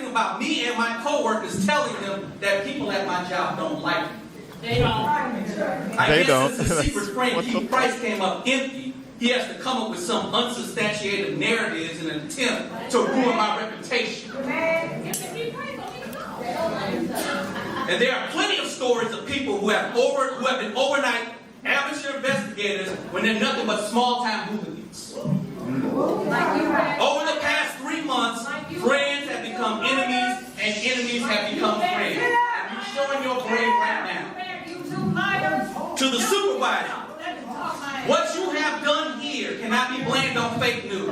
about me and my co-workers, telling them that people at my job don't like me. They don't. I guess since the secret frame Keith Price came up empty, he has to come up with some unsubstantiated narratives in an attempt to ruin my reputation. And there are plenty of stories of people who have been overnight amateur investigators when they're nothing but small-time hooligans. Over the past 3 months, friends have become enemies, and enemies have become friends. And you're showing your brain right now. To the supervisor, what you have done here cannot be blamed on fake news.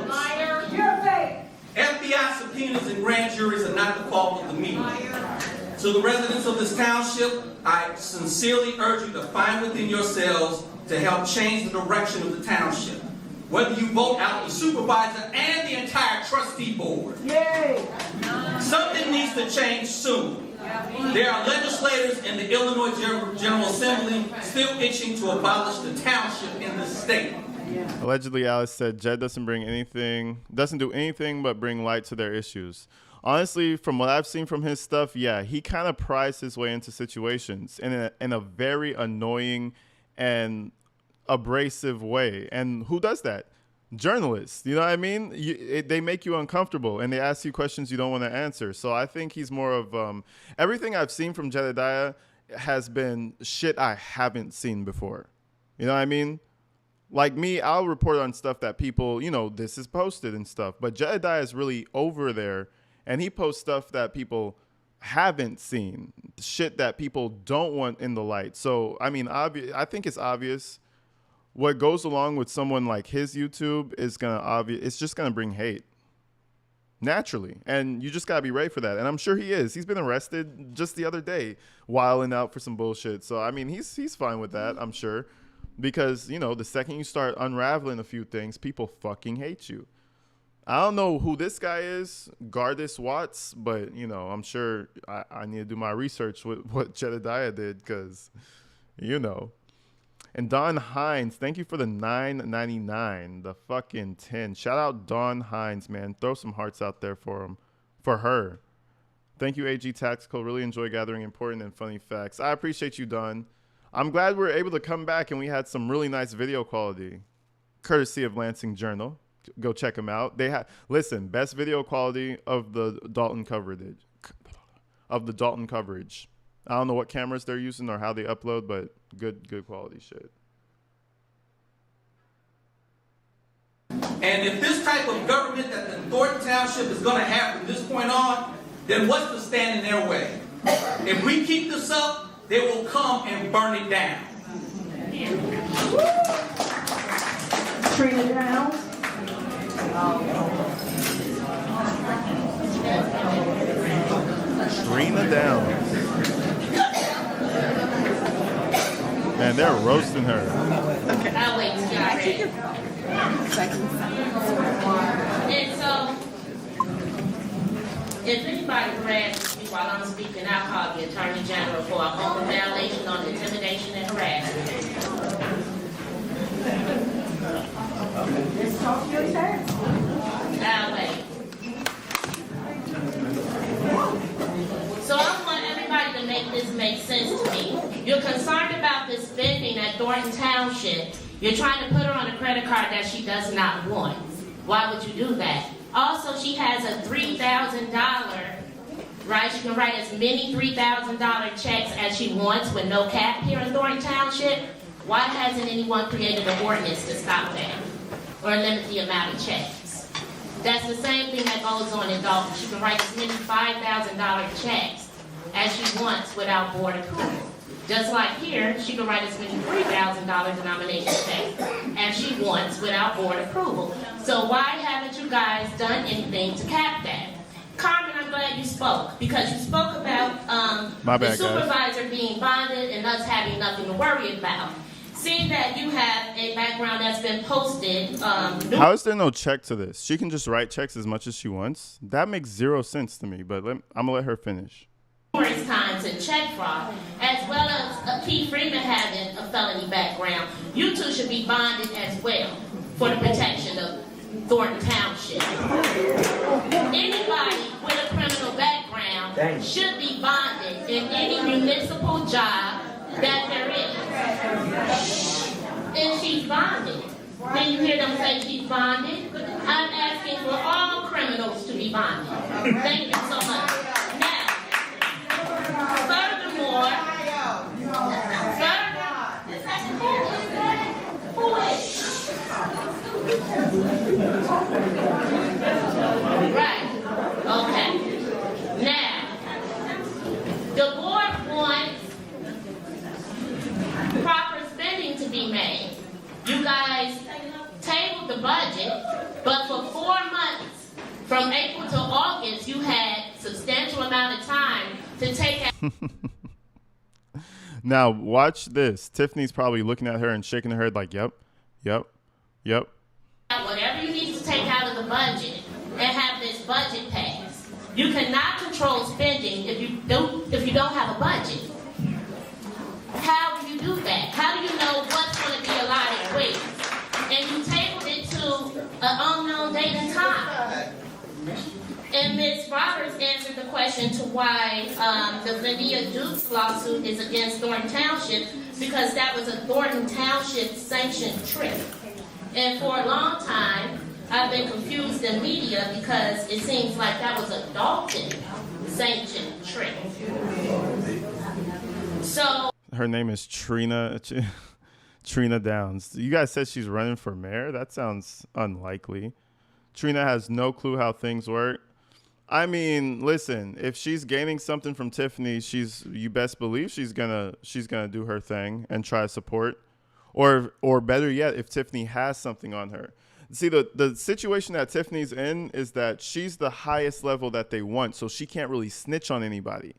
FBI subpoenas and grand juries are not the fault of the media. To the residents of this township, I sincerely urge you to find within yourselves to help change the direction of the township. Whether you vote out the supervisor and the entire trustee board. Yay! Something needs to change soon. There are legislators in the Illinois General Assembly still itching to abolish the township in this state. Allegedly, Alice said Jed doesn't do anything but bring light to their issues. Honestly, from what I've seen from his stuff, yeah, he kind of pries his way into situations in a very annoying and abrasive way. And who does that? Journalists. You know what I mean? They make you uncomfortable and they ask you questions you don't want to answer. So I think he's more of everything I've seen from Jedediah has been shit I haven't seen before. You know what I mean? Like me, I'll report on stuff that people, this is posted and stuff. But Jedediah is really over there. And he posts stuff that people haven't seen, shit that people don't want in the light. So, I mean, I think it's obvious what goes along with someone like his YouTube is it's just going to bring hate naturally. And you just got to be ready for that. And I'm sure he is. He's been arrested just the other day, wilding out for some bullshit. So, I mean, he's fine with that, I'm sure. Because, the second you start unraveling a few things, people fucking hate you. I don't know who this guy is, Gardis Watts, but, I'm sure I need to do my research with what Jedediah did because, And Don Hines, thank you for the $9.99, the fucking 10. Shout out Don Hines, man. Throw some hearts out there for her. Thank you, AG Tactical. Really enjoy gathering important and funny facts. I appreciate you, Don. I'm glad we were able to come back and we had some really nice video quality, courtesy of Lansing Journal. Go check them out. They have best video quality of the Dalton coverage. I don't know what cameras they're using or how they upload, but good quality shit. And if this type of government that the Thornton Township is going to have from this point on, then what's to stand in their way? If we keep this up, they will come and burn it down. Trena Downs. Trena Downs. Man, they're roasting her. I'll wait till y'all ready. And so, if anybody harasses me while I'm speaking, I'll call the Attorney General for an open violation on intimidation and harassment. Let's talk to your turn. I'll wait. So I want everybody to make this make sense to me. You're concerned about the spending at Thornton Township. You're trying to put her on a credit card that she does not want. Why would you do that? Also, she has a $3,000, right? She can write as many $3,000 checks as she wants with no cap here in Thornton Township. Why hasn't anyone created an ordinance to stop that or limit the amount of checks? That's the same thing that goes on in Dalton. She can write as many $5,000 checks as she wants without board approval. Just like here, she can write as many $3,000 denomination checks as she wants without board approval. So why haven't you guys done anything to cap that? Carmen, I'm glad you spoke, because you spoke about the supervisor being bonded and us having nothing to worry about. Seeing that you have a background that's been posted. How is there no check to this? She can just write checks as much as she wants? That makes zero sense to me, but I'm going to let her finish. Numerous times in check fraud, as well as Keith Freeman having a felony background. You two should be bonded as well for the protection of Thornton Township. Anybody with a criminal background should be bonded in any municipal job that there is. And she's bonded. Then you hear them say she's bonded. I'm asking for all criminals to be bonded. Thank you so much. Now, furthermore, who is? Right. Okay. Now, the board wants proper spending to be made. You guys tabled the budget, but for 4 months, from April to August, you had substantial amount of time to take out. Now, watch this. Tiffany's probably looking at her and shaking her head like, yep. Whatever you need to take out of the budget and have this budget passed. You cannot control spending if you don't have a budget. How do you do that? How do you know what's going to be allotted where? And you tabled it to an unknown date and time. And Ms. Robertz answered the question to why the Vanilla Dukes lawsuit is against Thornton Township, because that was a Thornton Township sanctioned trip. And for a long time, I've been confused in media because it seems like that was a Dalton sanctioned trip. So her name is Trena Downs. You guys said she's running for mayor? That sounds unlikely. Trena has no clue how things work. I mean, listen, if she's gaining something from Tiffany, you best believe she's gonna do her thing and try to support. Or better yet, if Tiffany has something on her. See, the situation that Tiffany's in is that she's the highest level that they want, so she can't really snitch on anybody.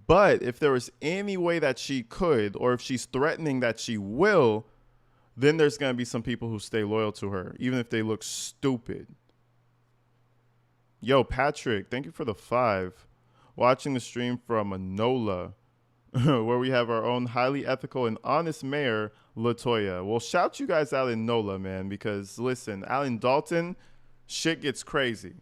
But if there was any way that she could, or if she's threatening that she will, then there's going to be some people who stay loyal to her, even if they look stupid. Yo, Patrick, thank you for the 5. Watching the stream from Enola, where we have our own highly ethical and honest mayor, LaToya. Well, shout you guys out in Enola, man, because, listen, out in Dalton, shit gets crazy.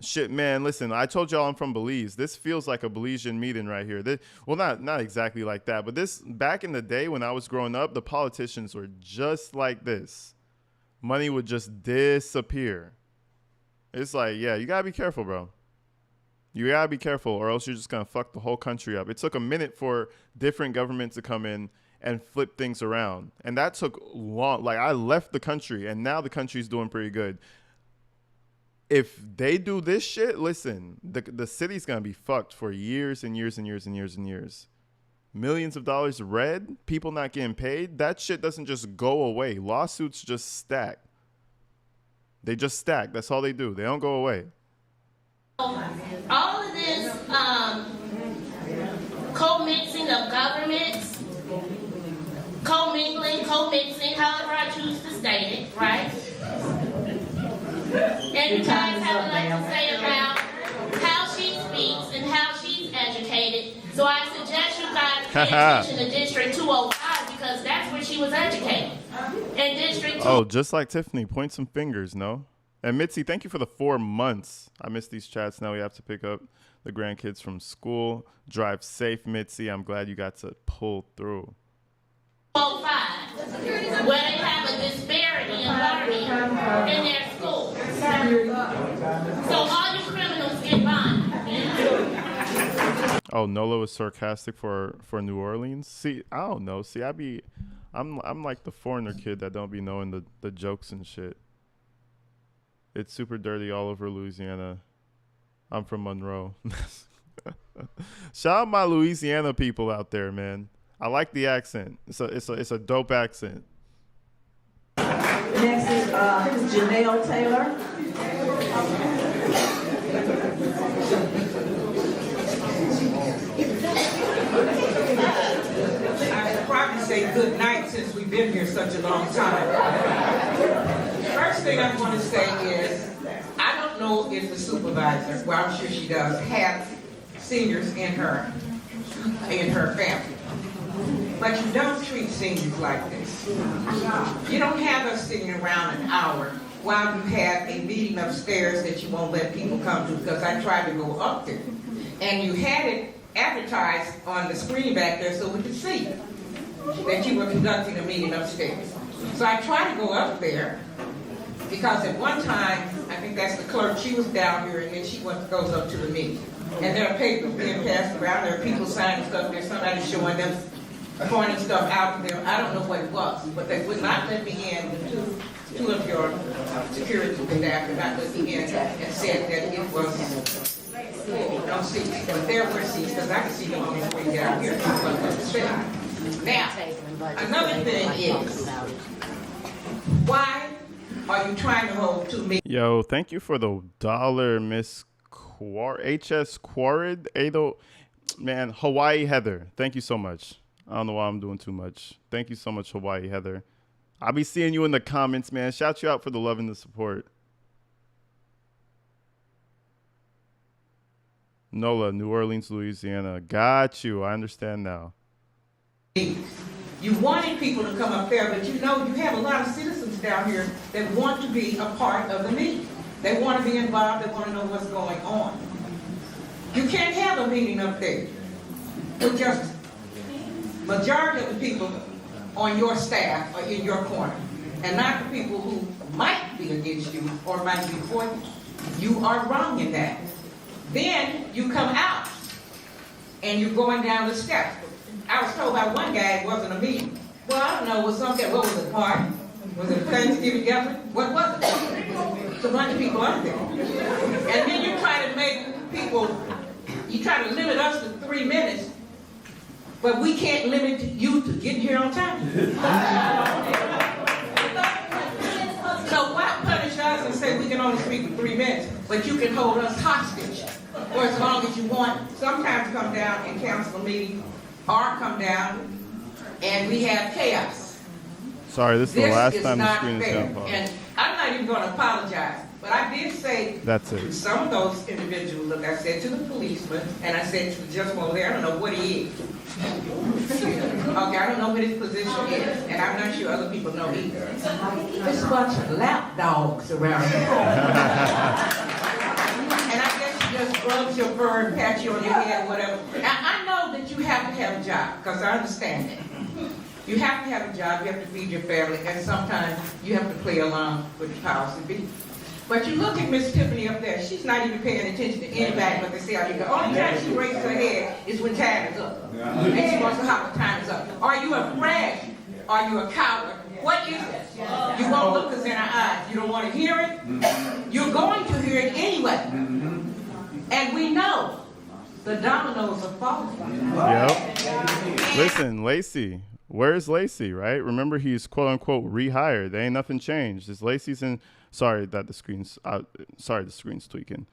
Shit, man, listen, I told y'all I'm from Belize. This feels like a Belizean meeting right here. Well, not exactly like that, but this, back in the day when I was growing up, the politicians were just like this. Money would just disappear. It's like, yeah, you got to be careful, bro. You got to be careful, or else you're just going to fuck the whole country up. It took a minute for different governments to come in and flip things around. And that took long. Like, I left the country, and now the country's doing pretty good. If they do this shit, listen, the city's going to be fucked for years and years and years and years and years. Millions of dollars red, people not getting paid. That shit doesn't just go away. Lawsuits just stack. They just stack. That's all they do. They don't go away. all of this co-mixing of governments right? And you guys have a lot to say about how she speaks and how she's educated. So I suggest you guys pay attention to District 205 because that's where she was educated. And District 205. Oh, just like Tiffany, point some fingers, no? And Mitzi, thank you for the 4 months. I missed these chats. Now we have to pick up the grandkids from school. Drive safe, Mitzi. I'm glad you got to pull through. 205, where they have a disparity in learning in their schools. So all you criminals get bonded. Oh, Nola was sarcastic for New Orleans. See, I don't know. See, I'm like the foreigner kid that don't be knowing the jokes and shit. It's super dirty all over Louisiana. I'm from Monroe. Shout out my Louisiana people out there, man. I like the accent. It's a dope accent. Next is Janelle Taylor. I should probably say good night since we've been here such a long time. First thing I want to say is, I don't know if the supervisor, well, I'm sure she does, have seniors in her family. But you don't treat seniors like this. You don't have us sitting around an hour while you have a meeting upstairs that you won't let people come to, because I tried to go up there. And you had it advertised on the screen back there so we could see that you were conducting a meeting upstairs. So I tried to go up there, because at one time, I think that's the clerk, she was down here, and then she goes up to the meeting. And there are papers being passed around, there are people signing stuff, there's somebody showing them, pointing stuff out to them. I don't know what it was, but they would not let me in. Two of your security staff would not let me in and said that it was full, no seats. But there were seats, because I could see them on the screen down here. Now, another thing is, why are you trying to hold 2 meetings? Yo, thank you for the $1, Miss HS Quarid. Ado, man, Hawaii Heather. Thank you so much. I don't know why I'm doing too much. Thank you so much, Hawaii Heather. I'll be seeing you in the comments, man. Shout you out for the love and the support. Nola, New Orleans, Louisiana. Got you. I understand now. You wanted people to come up there, but you know you have a lot of citizens down here that want to be a part of the meeting. They want to be involved. They want to know what's going on. You can't have a meeting up there with just majority of the people on your staff are in your corner, and not the people who might be against you or might be for you. You are wrong in that. Then you come out and you're going down the steps. I was told by one guy it wasn't a meeting. Well, I don't know, was something, what was it, a party? Was it a Thanksgiving gathering? What was it? It's a bunch of people up there. And then you try to make people, you try to limit us to 3 minutes, but we can't limit you to getting here on time. So why punish us and say we can only speak for 3 minutes, but you can hold us hostage for as long as you want? Sometimes come down and cancel a meeting, or come down and we have chaos. Sorry, this is the last time the screen is fair. going to pop. And I'm not even going to apologize, but I did say That's to it. some of those individuals, look, I said to the policeman, and I said to the gentleman over there, I don't know what he is. Okay, I don't know what his position is, and I'm not sure other people know either. There's a bunch of lap dogs around here. And I guess you just rubs your fur and pat you on your head, whatever. Now, I know that you have to have a job, because I understand that. You have to have a job, you have to feed your family, and sometimes you have to play along with the powers that be. But you look at Miss Tiffany up there, she's not even paying attention to anybody but they say, the only time she raises her head is when time is up. And she wants to hop when time is up. Are you afraid? Are you a coward? What is it? You won't look us in our eyes. You don't want to hear it? You're going to hear it anyway. And we know the dominoes are falling. Yep. Listen, Lacey. Where's Lacey, right? Remember, he's quote unquote rehired. There ain't nothing changed. This Lacey's in. Sorry that the screen's. Sorry, the screen's tweaking.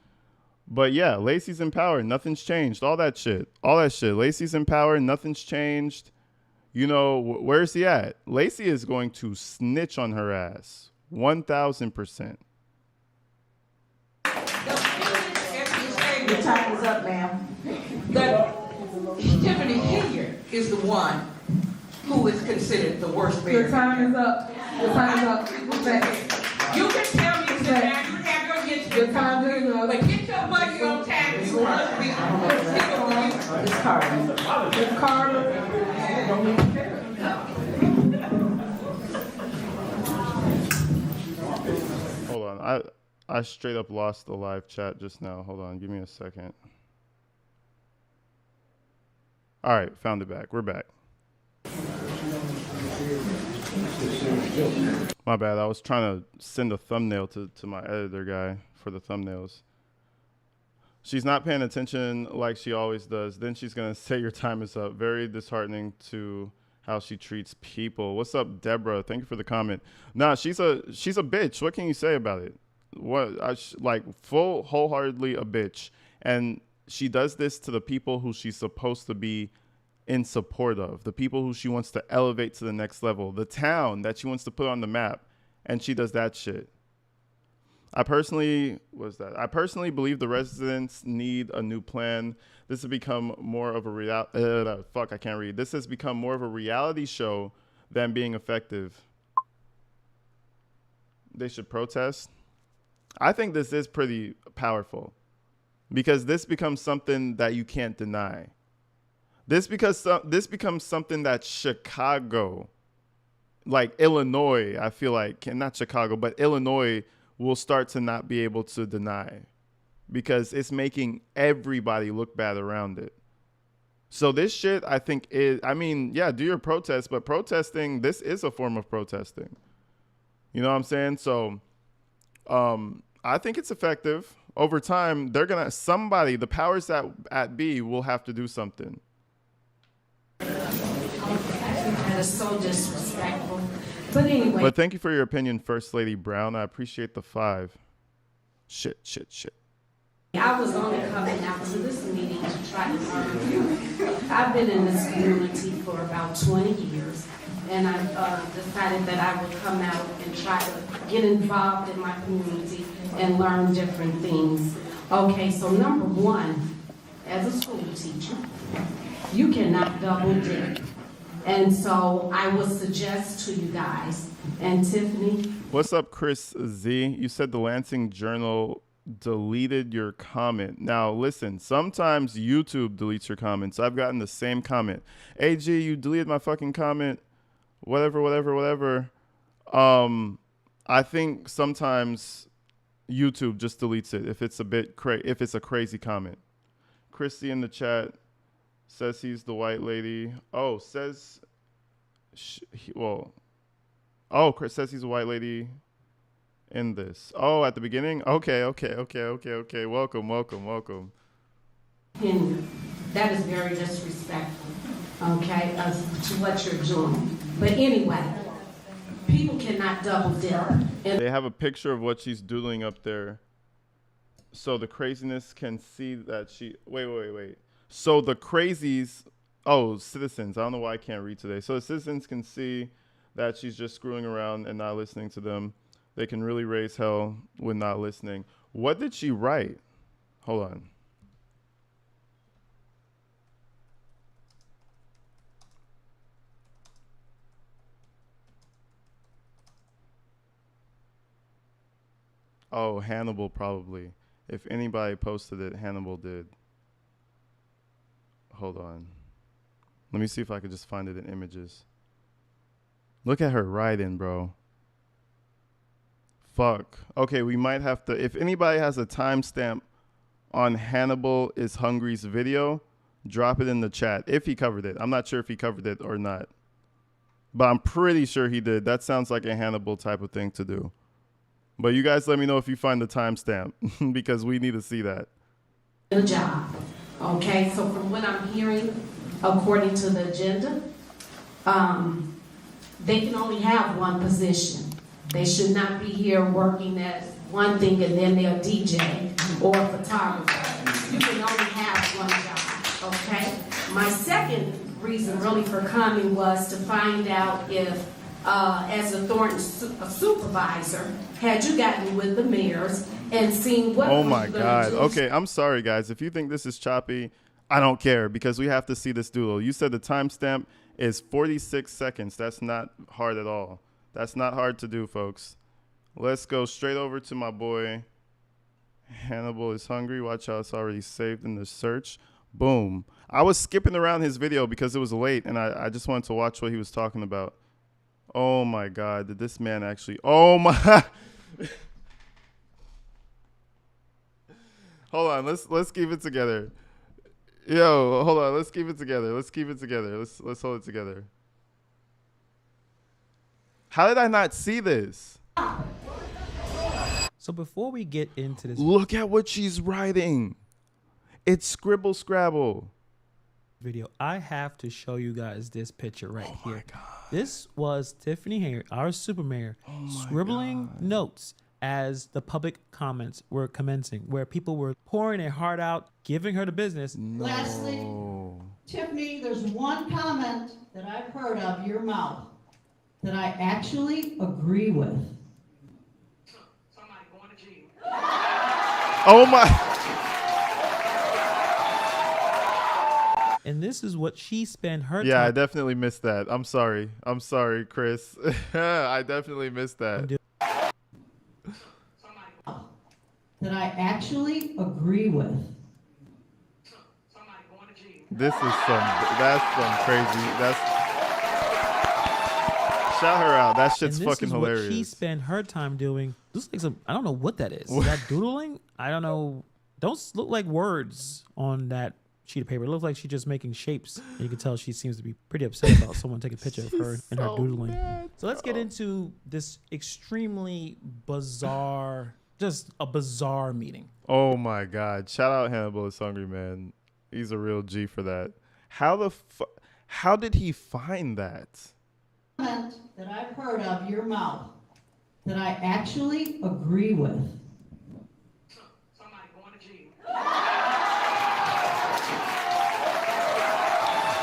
But yeah, Lacey's in power. Nothing's changed. All that shit. Lacey's in power. Nothing's changed. You know, where's he at? Lacey is going to snitch on her ass. 1,000%. Your time is up, ma'am. Tiffany Henyard is the one who is considered the worst mayor. Your time is up. Your time is up. You can tell me to sit down, you have your get Your time is up. but get your money on time. You must be. It's Carter. Ms. Carter. Hold on. I straight up lost the live chat just now. Hold on. Give me a second. All right. Found it back. We're back. My bad. I was trying to send a thumbnail to my editor guy for the thumbnails. She's not paying attention like she always does. Then she's going to say your time is up. Very disheartening to how she treats people. What's up, Deborah? Thank you for the comment. Nah, she's a bitch. What can you say about it? Wholeheartedly a bitch. And she does this to the people who she's supposed to be in support of, the people who she wants to elevate to the next level, the town that she wants to put on the map, and she does that shit. I personally believe the residents need a new plan. This has become more of a This has become more of a reality show than being effective. They should protest. I think this is pretty powerful because this becomes something that you can't deny. This becomes something that Chicago, like Illinois, I feel like, and not Chicago, but Illinois will start to not be able to deny because it's making everybody look bad around it. So this shit, I think do your protest, but protesting, this is a form of protesting. You know what I'm saying? So I think it's effective. Over time, the powers at be will have to do something. That is so disrespectful. But anyway. But thank you for your opinion, First Lady Brown. I appreciate the 5. Shit. I was only coming out to this meeting to try to learn. I've been in this community for about 20 years, and I decided that I would come out and try to get involved in my community and learn different things. Okay, so number one, as a school teacher, you cannot double dip. And so I would suggest to you guys, and Tiffany. What's up, Chris Z? You said the Lansing Journal deleted your comment. Now, listen, sometimes YouTube deletes your comments. I've gotten the same comment. AG, you deleted my fucking comment. Whatever. I think sometimes YouTube just deletes it if it's a bit if it's a crazy comment. Christy in the chat says he's the white lady. Oh, Chris says he's a white lady in this. Oh, at the beginning? Okay. Welcome. That is very disrespectful, okay, to what you're doing. But anyway, people cannot double dip. They have a picture of what she's doodling up there. So the craziness can see that she... Wait. So the crazies... Oh, citizens. I don't know why I can't read today. So the citizens can see that she's just screwing around and not listening to them. They can really raise hell when not listening. What did she write? Hold on. Oh, Hannibal probably. If anybody posted it, Hannibal did. Hold on. Let me see if I could just find it in images. Look at her writing, bro. Fuck. Okay, we might have to... If anybody has a timestamp on Hannibal is Hungry's video, drop it in the chat. If he covered it. I'm not sure if he covered it or not. But I'm pretty sure he did. That sounds like a Hannibal type of thing to do. But you guys let me know if you find the timestamp because we need to see that. The job. Okay, so from what I'm hearing, according to the agenda, they can only have one position. They should not be here working as one thing and then they're a DJ or a photographer. You can only have one job, okay? My second reason really for coming was to find out if as a Thornton supervisor, had you gotten with the mayors and seen what Oh were my you gonna God. do? Okay, I'm sorry, guys. If you think this is choppy, I don't care because we have to see this doodle. You said the timestamp is 46 seconds. That's not hard at all. That's not hard to do, folks. Let's go straight over to my boy. Hannibal is hungry. Watch out, it's already saved in the search. Boom. I was skipping around his video because it was late, and I just wanted to watch what he was talking about. Oh my God, did this man actually? Oh my! Hold on, let's keep it together. Yo, hold on, let's keep it together. Let's keep it together. Let's hold it together. How did I not see this? So before we get into this, Look at what she's writing. It's scribble scrabble. video, I have to show you guys this picture right here. This was Tiffany Henyard, our super mayor, scribbling notes as the public comments were commencing, where people were pouring their heart out, giving her the business. Lastly, Tiffany, there's one comment that I've heard out of your mouth that I actually agree with. Somebody going to jail. Oh my. And this is what she spent her Yeah, I time. definitely missed that. I'm sorry. I'm sorry, Chris. I definitely missed that. That I actually agree with. Somebody going to jail. That's some crazy. Shout her out. That shit's and this fucking is hilarious. what she spent her time doing. Looks like some, I don't know what that is. Is that doodling? I don't know. Don't look like words on that sheet of paper. It looks like she's just making shapes. And you can tell she seems to be pretty upset about someone taking a picture of her and her doodling. So let's get into this extremely bizarre, just a bizarre meeting. Oh my God. Shout out Hannibal is hungry, man. He's a real G for that. How did he find that? Comment that I've heard out of your mouth that I actually agree with. Somebody going to jail.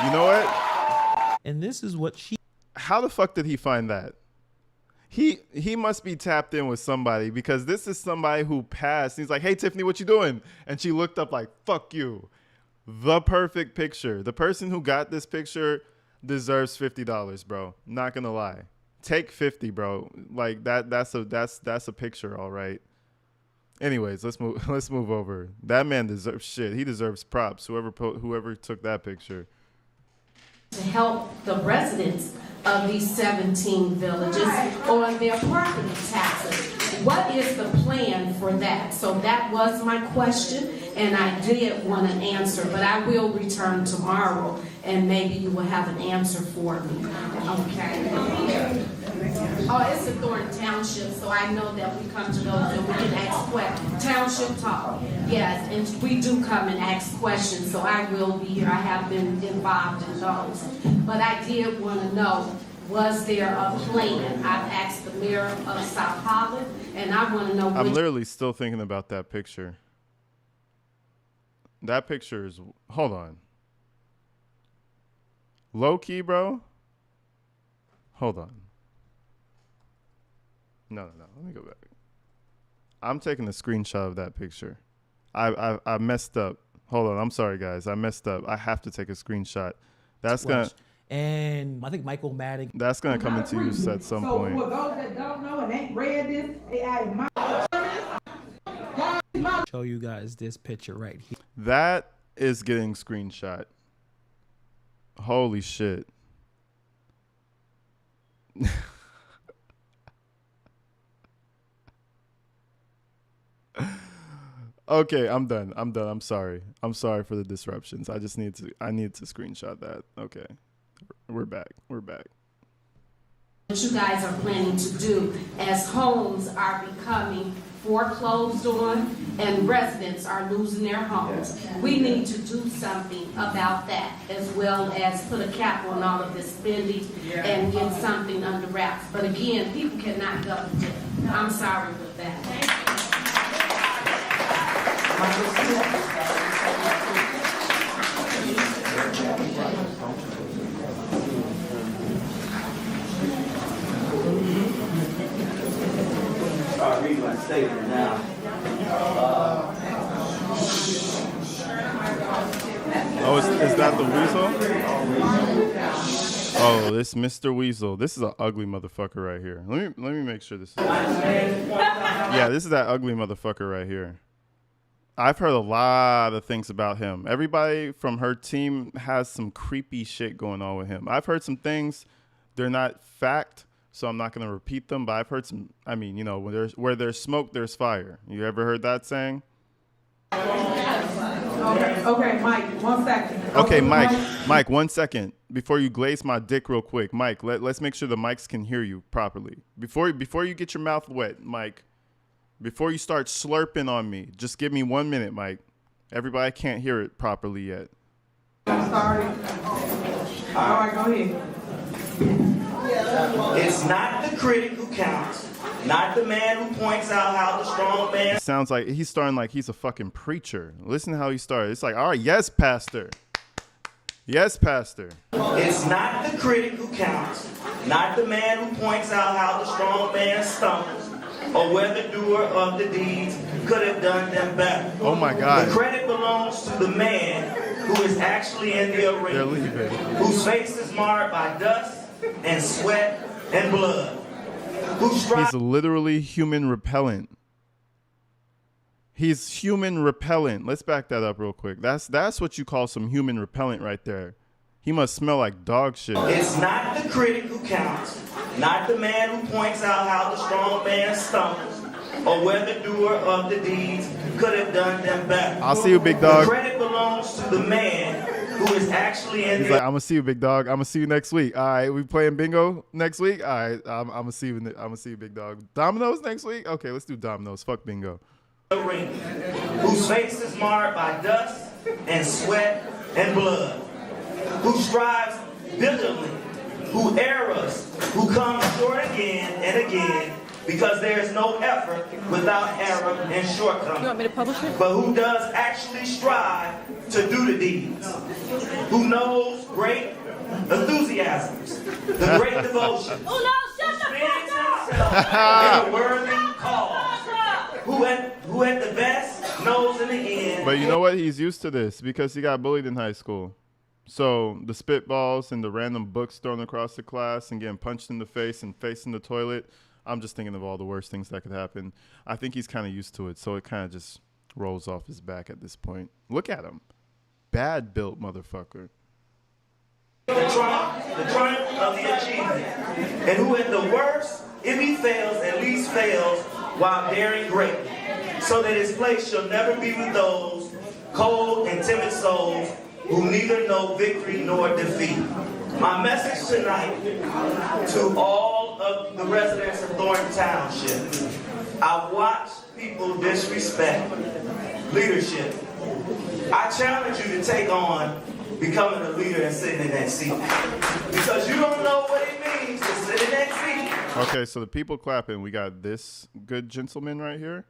You know what? And this is what she... How the fuck did he find that? He must be tapped in with somebody because this is somebody who passed. He's like, hey, Tiffany, what you doing? And she looked up like, fuck you. The perfect picture. The person who got this picture deserves $50, bro. Not gonna lie. Take 50, bro. Like that's a picture, all right. Anyways, let's move over. That man deserves shit. He deserves props. Whoever took that picture. To help the residents of these 17 villages on their property taxes. What is the plan for that? So that was my question, and I did want an answer, but I will return tomorrow, and maybe you will have an answer for me. Okay. Oh, it's a Thornton Township, so I know that we come to those and we can ask questions. Township talk, yes, and we do come and ask questions, so I will be here. I have been involved in those. But I did want to know, was there a plan? I've asked the mayor of South Holland, and I want to know I'm literally still thinking about that picture. That picture is, hold on. Low key, bro. Hold on. No. Let me go back. I'm taking a screenshot of that picture. I messed up. Hold on. I'm sorry, guys. I messed up. I have to take a screenshot. That's going to... And I think Michael Maddox. That's going to come into use at some point. So for those that don't know and ain't read this, Show you guys this picture right here. That is getting screenshot. Holy shit. Okay, I'm done. I'm sorry. I'm sorry for the disruptions. I need to screenshot that. Okay. We're back. What you guys are planning to do as homes are becoming foreclosed on and residents are losing their homes. We need to do something about that, as well as put a cap on all of this spending and get something under wraps. But again, people cannot go to jail. I'm sorry with that. Thank you. statement now. Oh, is that the Weasel? Oh, this Mr. Weasel. This is an ugly motherfucker right here. Let me make sure this is. Yeah, this is that ugly motherfucker right here. I've heard a lot of things about him. Everybody from her team has some creepy shit going on with him. I've heard some things. They're not fact, so I'm not going to repeat them, but I've heard some. I mean, you know, where there's smoke, there's fire. You ever heard that saying? Okay, Mike, 1 second. Okay, Mike, 1 second. Before you glaze my dick real quick, Mike, let's make sure the mics can hear you properly. Before you get your mouth wet, Mike, before you start slurping on me, just give me 1 minute, Mike. Everybody can't hear it properly yet. Sorry. All right, go ahead. It's not the critic who counts, not the man who points out how the strong man. It sounds like he's starting like he's a fucking preacher. Listen to how he started. It's like, all right, yes, pastor. Yes, pastor. It's not the critic who counts, not the man who points out how the strong man stumbles, or whether the doer of the deeds could have done them better. Oh my God. The credit belongs to the man who is actually in the arena, whose face is marred by dust and sweat and blood. He's literally human repellent. He's human repellent. Let's back that up real quick. That's what you call some human repellent right there. He must smell like dog shit. It's not the critic who counts, not the man who points out how the strong man stumbles, or whether the doer of the deeds could have done them better. I'll see you, big dog. The credit belongs to the man who is actually in He's like, I'm gonna see you, big dog. I'm gonna see you next week. All right, we playing bingo next week. All right, I'm gonna see you. I'm gonna see you, big dog. Dominoes next week. Okay, let's do dominoes. Fuck bingo. Whose face is marred by dust and sweat and blood, who strives diligently, who errs, who comes short again and again, because there is no effort without error and shortcoming. You want me to publish it? But who does actually strive to do the deeds, who knows great enthusiasms, the great devotion, Oh no, shut the fuck himself in a worthy cause, who at the best knows in the end. But you know what? He's used to this because he got bullied in high school. So the spitballs and the random books thrown across the class and getting punched in the face and facing the toilet. I'm just thinking of all the worst things that could happen. I think he's kind of used to it, so it kind of just rolls off his back at this point. Look at him. Bad built motherfucker. The triumph of the achievement. And who at the worst, if he fails, at least fails while daring greatly, so that his place shall never be with those cold and timid souls who neither know victory nor defeat. My message tonight to all of the residents of Thornton Township: I've watched people disrespect leadership. I challenge you to take on becoming a leader and sitting in that seat, because you don't know what it means to sit in that seat. Okay, so the people clapping, we got this good gentleman right here.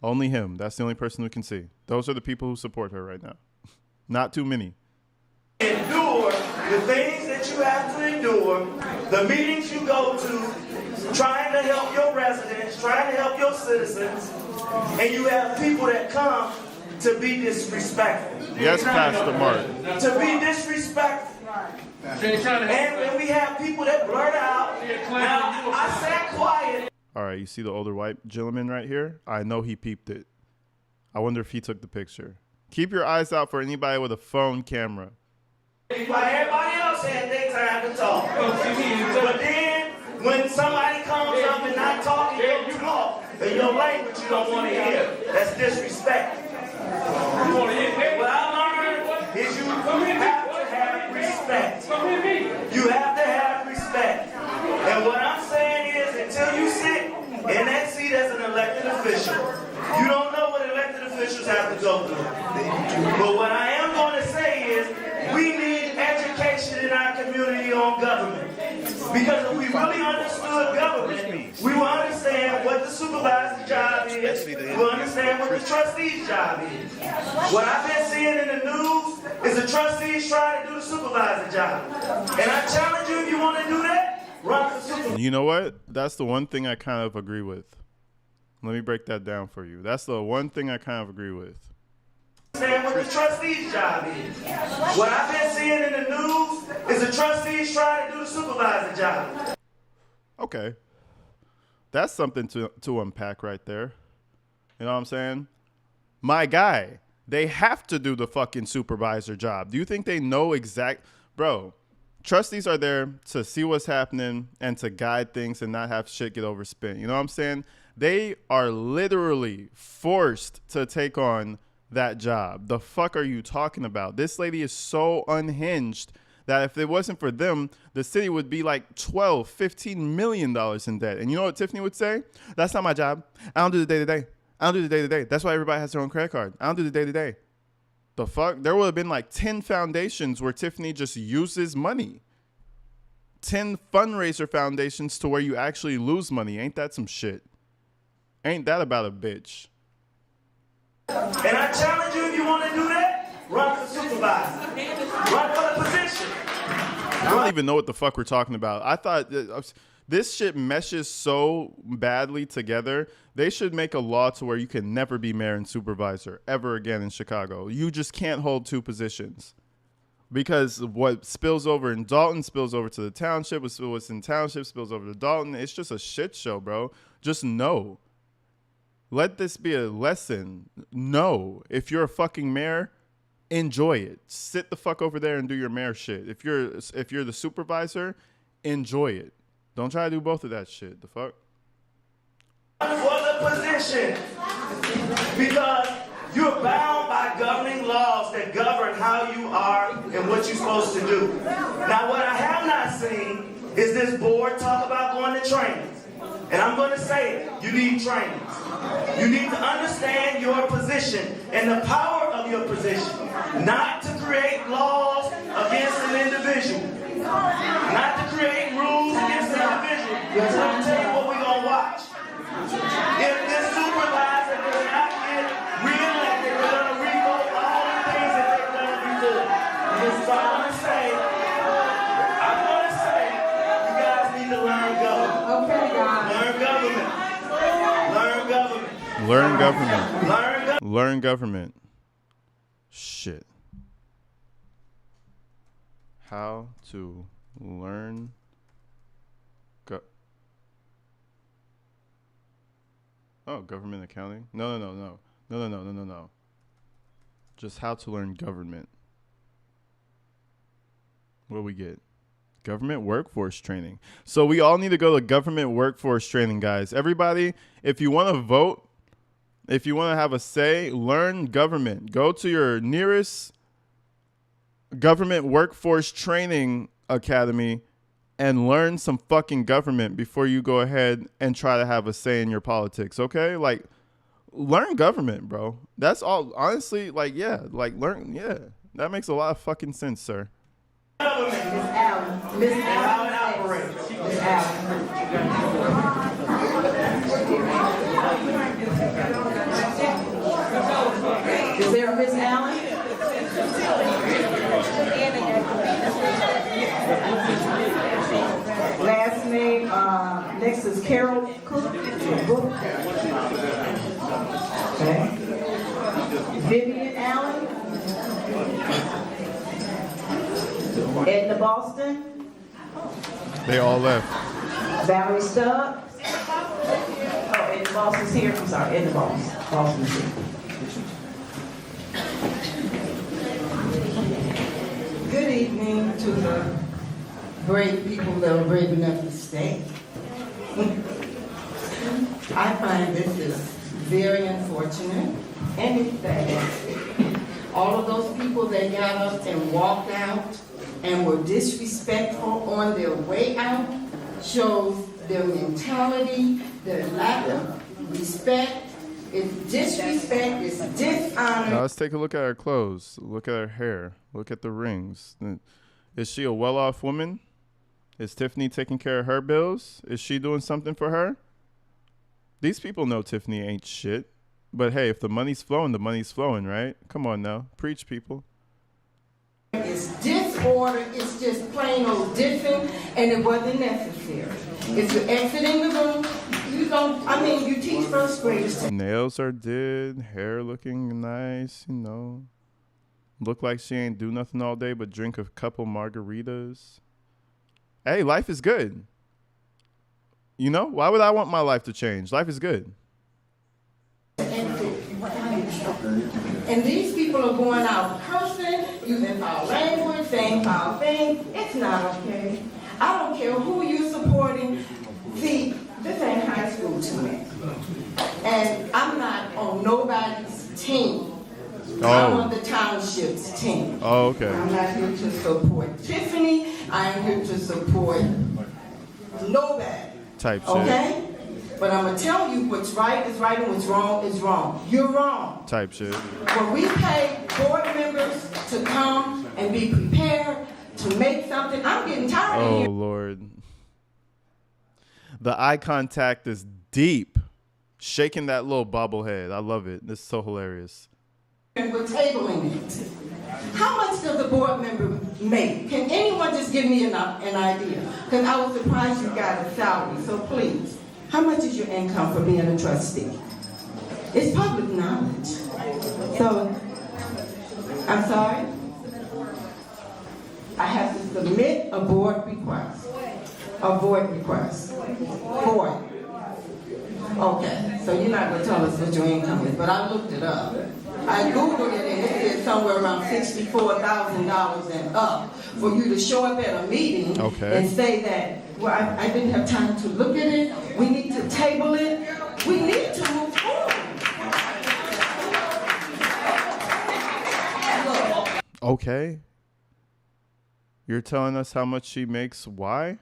Only him. That's the only person who can see. Those are the people who support her right now. Not too many. Endure the things that you have to endure, the meetings you go to, trying to help your residents, trying to help your citizens, and you have people that come to be disrespectful. Yes, Pastor Mark. To be disrespectful. And we have people that blurt out. Now, I sat quiet. All right, you see the older white gentleman right here? I know he peeped it. I wonder if he took the picture. Keep your eyes out for anybody with a phone camera. Everybody else had their time to talk. But then, when somebody comes up and not talking, you talk. In your language you don't want to hear. That's disrespect. What I learned is you have to have respect. You have to have respect. And what I'm saying is, until you sit in that seat as an elected official, you don't know what elected officials have to go through. But what I am going to say is, we need education in our community on government. Because if we really understood government, we will understand what the supervisor's job is. We'll understand what the trustee's job is. What I've been seeing in the news is the trustees trying to do the supervisor's job. And I challenge you, if you want to do that, run for supervisor. You know what? That's the one thing I kind of agree with. Let me break that down for you. That's the one thing I kind of agree with. Saying what the trustee's job is. What I've been seeing in the news is the trustees trying to do the supervisor job. Okay. That's something to unpack right there. You know what I'm saying? My guy, they have to do the fucking supervisor job. Do you think they know Bro, trustees are there to see what's happening and to guide things and not have shit get overspent. You know what I'm saying? They are literally forced to take on that job. The fuck are you talking about? This lady is so unhinged that if it wasn't for them, the city would be like $12, $15 million in debt. And you know what Tiffany would say? That's not my job. I don't do the day-to-day. I don't do the day-to-day. That's why everybody has their own credit card. I don't do the day-to-day. The fuck? There would have been like 10 foundations where Tiffany just uses money. 10 fundraiser foundations to where you actually lose money. Ain't that some shit? Ain't that about a bitch? And I challenge you, if you want to do that, run for supervisor. Run for the position. I don't even know what the fuck we're talking about. I thought this shit meshes so badly together. They should make a law to where you can never be mayor and supervisor ever again in Chicago. You just can't hold two positions. Because what spills over in Dalton spills over to the township. What's in township spills over to Dalton. It's just a shit show, bro. Just know. Let this be a lesson. No. If you're a fucking mayor, enjoy it. Sit the fuck over there and do your mayor shit. If you're the supervisor, enjoy it. Don't try to do both of that shit. The fuck? For the position. Because you're bound by governing laws that govern how you are and what you're supposed to do. Now, what I have not seen is this board talk about going to trainings. And I'm going to say it. You need trainings. You need to understand your position and the power of your position. Not to create laws against an individual. Not to create rules against an individual. But I'm going to tell you what we're going to watch. If this supervisor does not get reelected, we're going to revoke all the things that they've done before. So I'm going to say, you guys need to learn government. Okay, guys. Learn government. Learn government. Learn government. Learn government. Shit. How to learn government accounting? No. Just how to learn government. What do we get? Government workforce training. So we all need to go to government workforce training, guys. Everybody, if you want to vote, if you want to have a say, learn government. Go to your nearest government workforce training academy and learn some fucking government before you go ahead and try to have a say in your politics, okay? Like, learn government, bro. That's all. Honestly, like, yeah. Like, learn, yeah. That makes a lot of fucking sense, sir. Miss Allen. Miss Allen. How it operates. Miss Allen. Is there a Miss Allen? Last name, next is Carol Cook. Okay. Vivian Allen. Edna Boston. They all left. Valerie Stubbs. Oh, Edna Boston's here. I'm sorry, Edna Boston's here. Good evening to the brave people that are brave enough to stay. I find this is very unfortunate and it's sad. All of those people that got up and walked out and were disrespectful on their way out shows their mentality, their lack of respect. It's disrespect, it's dishonor. Now let's take a look at her clothes. Look at her hair. Look at the rings. Is she a well-off woman? Is Tiffany taking care of her bills? Is she doing something for her? These people know Tiffany ain't shit. But hey, if the money's flowing, the money's flowing, right? Come on now. Preach, people. It's dishonor. this order is just plain old different, and it wasn't necessary. If you're exiting the room, you teach first graders. Nails are did, hair looking nice, you know. Look like she ain't do nothing all day but drink a couple margaritas. Hey, life is good. You know, why would I want my life to change? Life is good. And these people are going out cursing, using foul language, saying foul things. It's not okay. I don't care who you're supporting. See, this ain't high school to me. And I'm not on nobody's team. I'm on the township's team. Oh, okay. I'm not here to support Tiffany. I am here to support nobody. Type shit. Okay? But I'm going to tell you what's right is right and what's wrong is wrong. You're wrong. Type shit. When we pay board members to come and be prepared to make something, I'm getting tired of hearing. Oh, Lord. The eye contact is deep. Shaking that little bobblehead. I love it. This is so hilarious. And we're tabling it. How much does a board member make? Can anyone just give me an idea? Because I was surprised you got a salary, so please. How much is your income for being a trustee? It's public knowledge. So, I'm sorry? I have to submit a board request. A board request. Board. Okay, so you're not going to tell us what your income is, but I looked it up. I Googled it and it said somewhere around $64,000 and up for you to show up at a meeting and say that, well, I didn't have time to look at it. We need to table it. We need to move forward. Okay. You're telling us how much she makes. Why?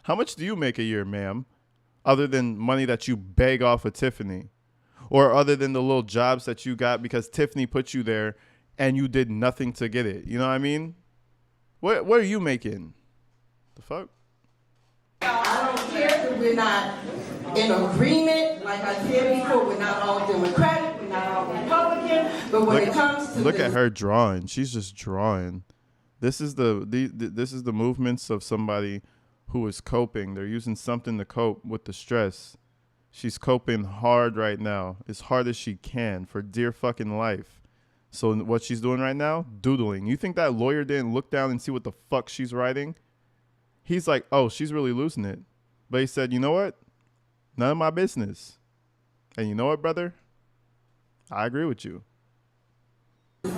How much do you make a year, ma'am? Other than money that you beg off of Tiffany? Or other than the little jobs that you got because Tiffany put you there and you did nothing to get it. You know what I mean? What are you making? The fuck? I don't care that we're not in agreement. Like I said before, we're not all Democratic, we're not all Republican. But when it comes to look at her drawing. She's just drawing. This is this is the movements of somebody who is coping. They're using something to cope with the stress. She's coping hard right now, as hard as she can for dear fucking life. So what she's doing right now, doodling. You think that lawyer didn't look down and see what the fuck she's writing? He's like, oh, she's really losing it. But he said, you know what? None of my business. And you know what, brother? I agree with you.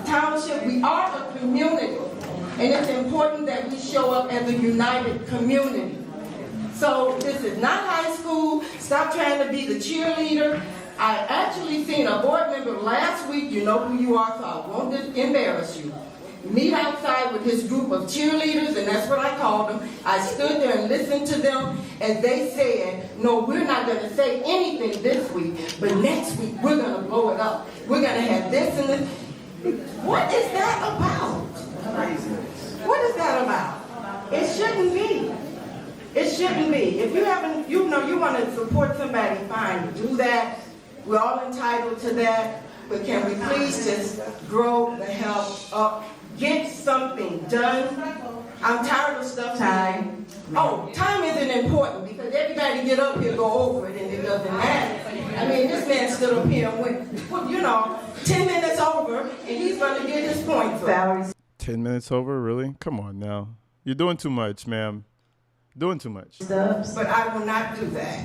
Township, we are a community. And it's important that we show up as a united community. So this is not high school. Stop trying to be the cheerleader. I actually seen a board member last week. You know who you are, so I won't embarrass you. Meet outside with his group of cheerleaders, and that's what I called them. I stood there and listened to them as they said, no, we're not going to say anything this week, but next week we're going to blow it up. We're going to have this and this. What is that about? What is that about? It shouldn't be. It shouldn't be. If you haven't, you want to support somebody, fine, do that. We're all entitled to that. But can we please just grow the hell up? Get something done. I'm tired of stuff. Time. Oh, time isn't important because everybody get up here, go over it, and it doesn't matter. I mean, this man stood up here and went, 10 minutes over, and he's going to get his point. 10 minutes over? Really? Come on now. You're doing too much, ma'am. Doing too much. But I will not do that.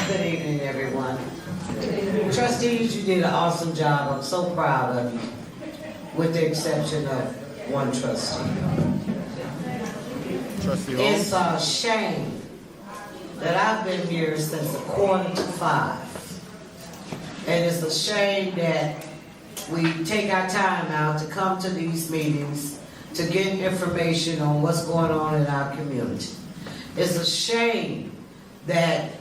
Good evening, everyone. Trustees, you did an awesome job. I'm so proud of you, with the exception of one trustee. It's a shame that I've been here since 4:45. And it's a shame that we take our time out to come to these meetings to get information on what's going on in our community. It's a shame that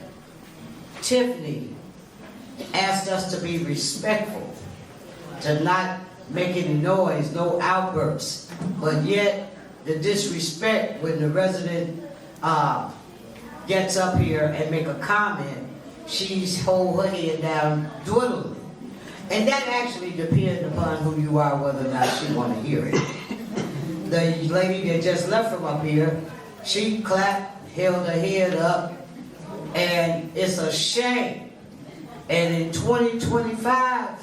Tiffany asked us to be respectful, to not make any noise, no outbursts, but yet the disrespect when the resident gets up here and make a comment, she's hold her head down dwindling. And that actually depends upon who you are, whether or not she want to hear it. The lady that just left from up here, she clapped, held her head up, and it's a shame. And in 2025,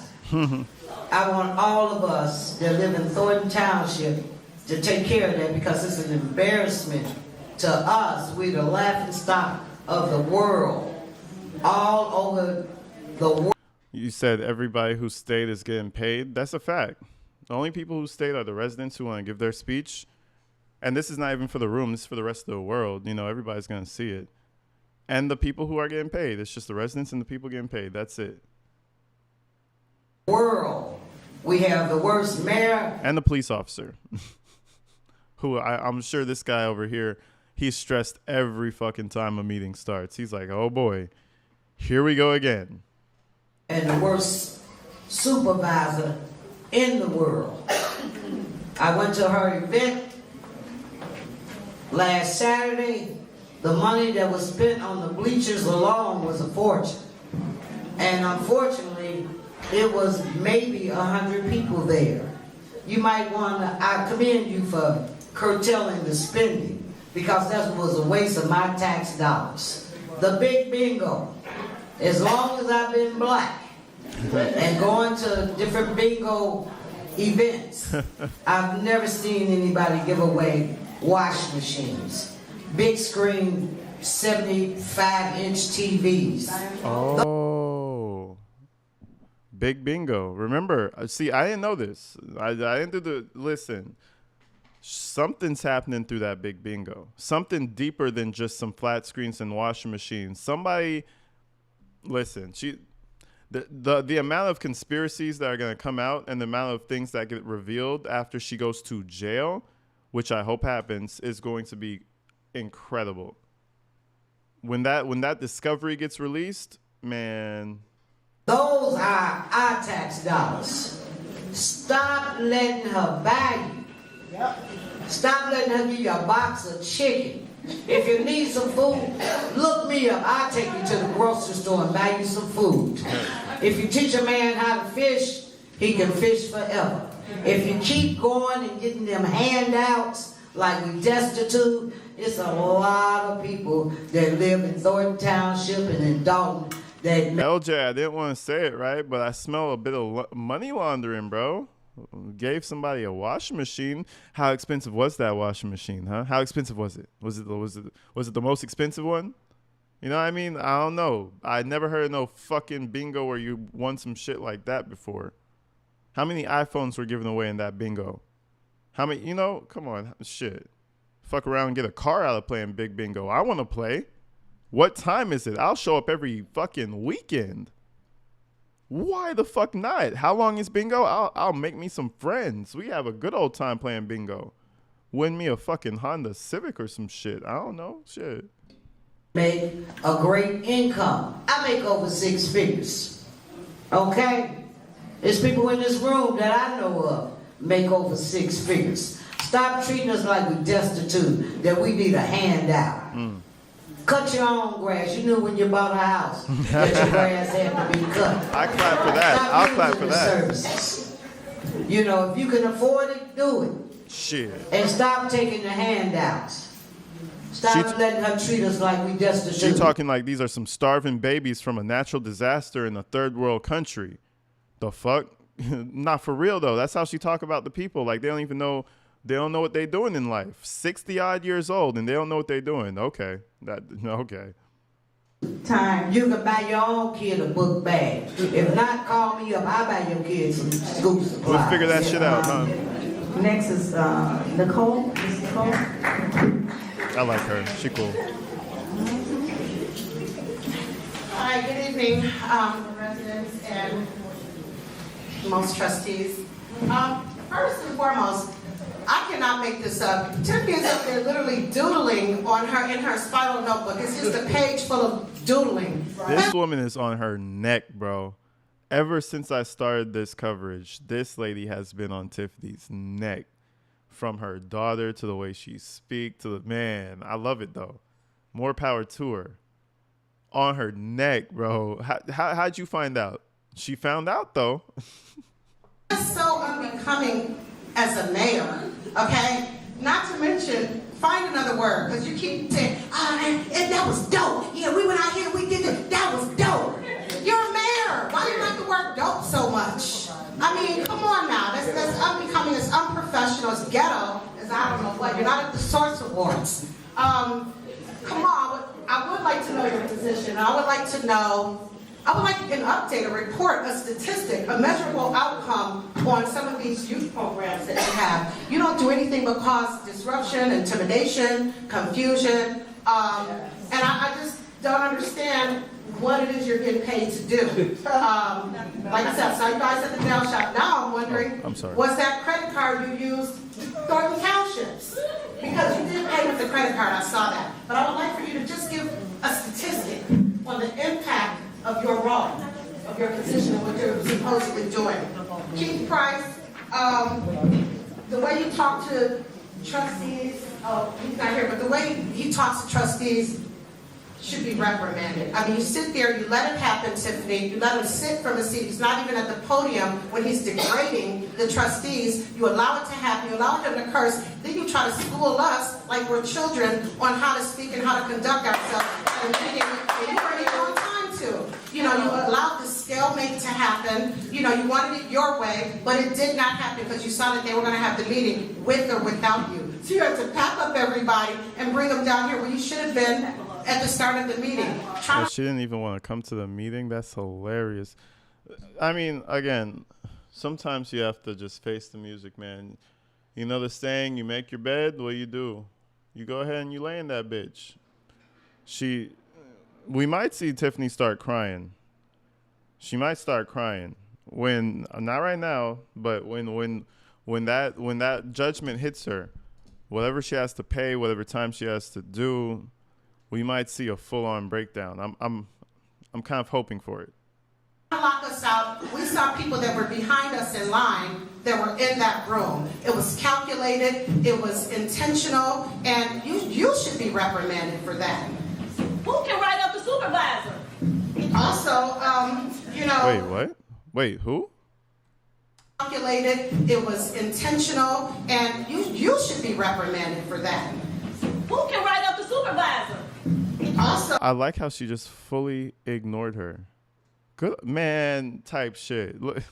I want all of us that live in Thornton Township to take care of that, because it's an embarrassment to us. We're the laughing stock of the world, all over the world. You said everybody who stayed is getting paid. That's a fact. The only people who stayed are the residents who want to give their speech. And this is not even for the room. This is for the rest of the world. You know, everybody's going to see it. And the people who are getting paid. It's just the residents and the people getting paid. That's it. World. We have the worst mayor. And the police officer. Who I'm sure this guy over here, he's stressed every fucking time a meeting starts. He's like, oh boy, here we go again. And the worst supervisor in the world. I went to her event last Saturday. The money that was spent on the bleachers alone was a fortune. And unfortunately, it was maybe 100 people there. You might want to, I commend you for curtailing the spending, because that was a waste of my tax dollars. The big bingo, as long as I've been black and going to different bingo events, I've never seen anybody give away washing machines, big screen 75-inch TVs. Oh, big bingo. Remember, see, I didn't know this. I didn't do the, listen, something's happening through that big bingo. Something deeper than just some flat screens and washing machines. Somebody, listen, the amount of conspiracies that are going to come out and the amount of things that get revealed after she goes to jail, which I hope happens, is going to be incredible. When that discovery gets released, man. Those are our tax dollars. Stop letting her buy you. Stop letting her give you a box of chicken. If you need some food, look me up. I'll take you to the grocery store and buy you some food. If you teach a man how to fish, he can fish forever. If you keep going and getting them handouts like we destitute, it's a lot of people that live in Thornton Township and in Dalton that... LJ, I didn't want to say it, right? But I smell a bit of money laundering, bro. Gave somebody a washing machine. How expensive was that washing machine, huh? How expensive was it? Was it the most expensive one? You know what I mean? I don't know. I never heard of no fucking bingo where you won some shit like that before. How many iPhones were given away in that bingo? How many, you know, come on, shit. Fuck around and get a car out of playing big bingo. I want to play. What time is it? I'll show up every fucking weekend. Why the fuck not? How long is bingo? I'll make me some friends. We have a good old time playing bingo. Win me a fucking Honda Civic or some shit. I don't know. Shit. Make a great income. I make over 6 figures. Okay? There's people in this room that I know of make over 6 figures. Stop treating us like we're destitute, that we need a handout. Cut your own grass. You knew when you bought a house that your grass had to be cut. I clap for that. I'll clap for that. Services. You know, if you can afford it, do it. Shit. And stop taking the handouts. Stop letting her treat us like we destitute. She talking like these are some starving babies from a natural disaster in a third world country. The fuck? Not for real though. That's how she talk about the people. Like they don't even know. They don't know what they're doing in life. 60 odd years old and they don't know what they're doing. Okay. Okay. Time. You can buy your own kid a book bag. If not, call me up. I'll buy your kid some school supplies. We'll figure that shit out, huh? Next is Nicole. Ms. Nicole. I like her. She cool. Hi, good evening, residents and most trustees. First and foremost, I cannot make this up. Tiffany is up there literally doodling in her spiral notebook. It's just a page full of doodling. This woman is on her neck, bro. Ever since I started this coverage, this lady has been on Tiffany's neck. From her daughter to the way she speaks to the man. I love it though. More power to her. On her neck, bro. How'd you find out? She found out, though. It's so unbecoming as a mayor, okay? Not to mention, find another word, because you keep saying, that was dope. Yeah, we went out here, we did it. That was dope. You're a mayor. Why do you like the word dope so much? I mean, come on now. That's unbecoming. It's unprofessional. It's ghetto. It's I don't know what. You're not at the Source Awards. Come on. I would like to know your position. I would like an update, a report, a statistic, a measurable outcome on some of these youth programs that you have. You don't do anything but cause disruption, intimidation, confusion, and I just don't understand what it is you're getting paid to do. Like I said, I saw you guys at the nail shop. Now I'm wondering, was that credit card you used Thornton Townships? Because you did pay with the credit card, I saw that. But I would like for you to just give a statistic on the impact of your role, of your position, and what you're supposedly doing. Keith Price, the way you talk to trustees, he's not here, but the way he talks to trustees should be reprimanded. I mean, you sit there, you let it happen, Tiffany, you let him sit from a seat, he's not even at the podium when he's degrading the trustees, you allow it to happen, you allow him to curse, then you try to school us like we're children on how to speak and how to conduct ourselves at a meeting, and you weren't even on time to. You know, you allowed the stalemate to happen, you know, you wanted it your way, but it did not happen because you saw that they were going to have the meeting with or without you. So you had to pack up everybody and bring them down here where you should have been at the start of the meeting. Well, she didn't even want to come to the meeting. That's hilarious. I mean, again, sometimes you have to just face the music, man. You know the saying, you make your bed, what do? You go ahead and you lay in that bitch. We might see Tiffany start crying. She might start crying when, not right now, but when that judgment hits her, whatever she has to pay, whatever time she has to do, we might see a full-on breakdown. I'm kind of hoping for it. Lock us out. We saw people that were behind us in line that were in that room. It was calculated. It was intentional, and you should be reprimanded for that. Who can write up the supervisor? Also, you know. Wait, what? Wait, who? Calculated. It was intentional, and you should be reprimanded for that. Who can write up the supervisor? Also, I like how she just fully ignored her. Good man type shit. Look,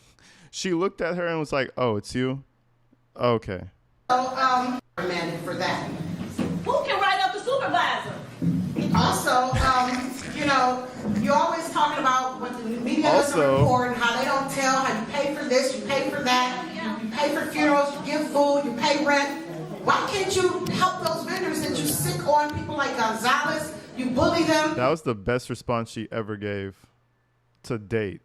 she looked at her and was like, "Oh, it's you? Okay." So, reprimanded for that. Who can write up the supervisor? Also, you know, you're always talking about what the media doesn't report and how they don't tell, how you pay for this, you pay for that, you pay for funerals, you give food, you pay rent. Why can't you help those vendors that you sick on, people like Gonzalez, you bully them? That was the best response she ever gave to date.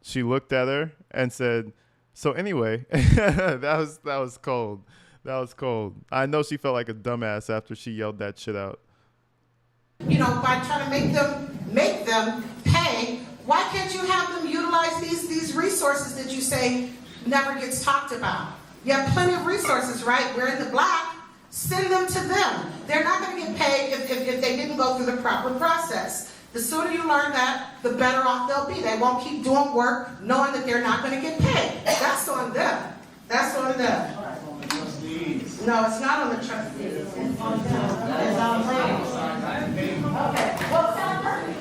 She looked at her and said, "So anyway," that was cold. That was cold. I know she felt like a dumbass after she yelled that shit out. You know, by trying to make them pay, why can't you have them utilize these resources that you say never gets talked about? You have plenty of resources, right? We're in the black. Send them to them. They're not going to get paid if they didn't go through the proper process. The sooner you learn that, the better off they'll be. They won't keep doing work knowing that they're not going to get paid. That's on them. That's on them. No, it's not on the trustees. It's on them. It's on them. Okay. Well, stop working.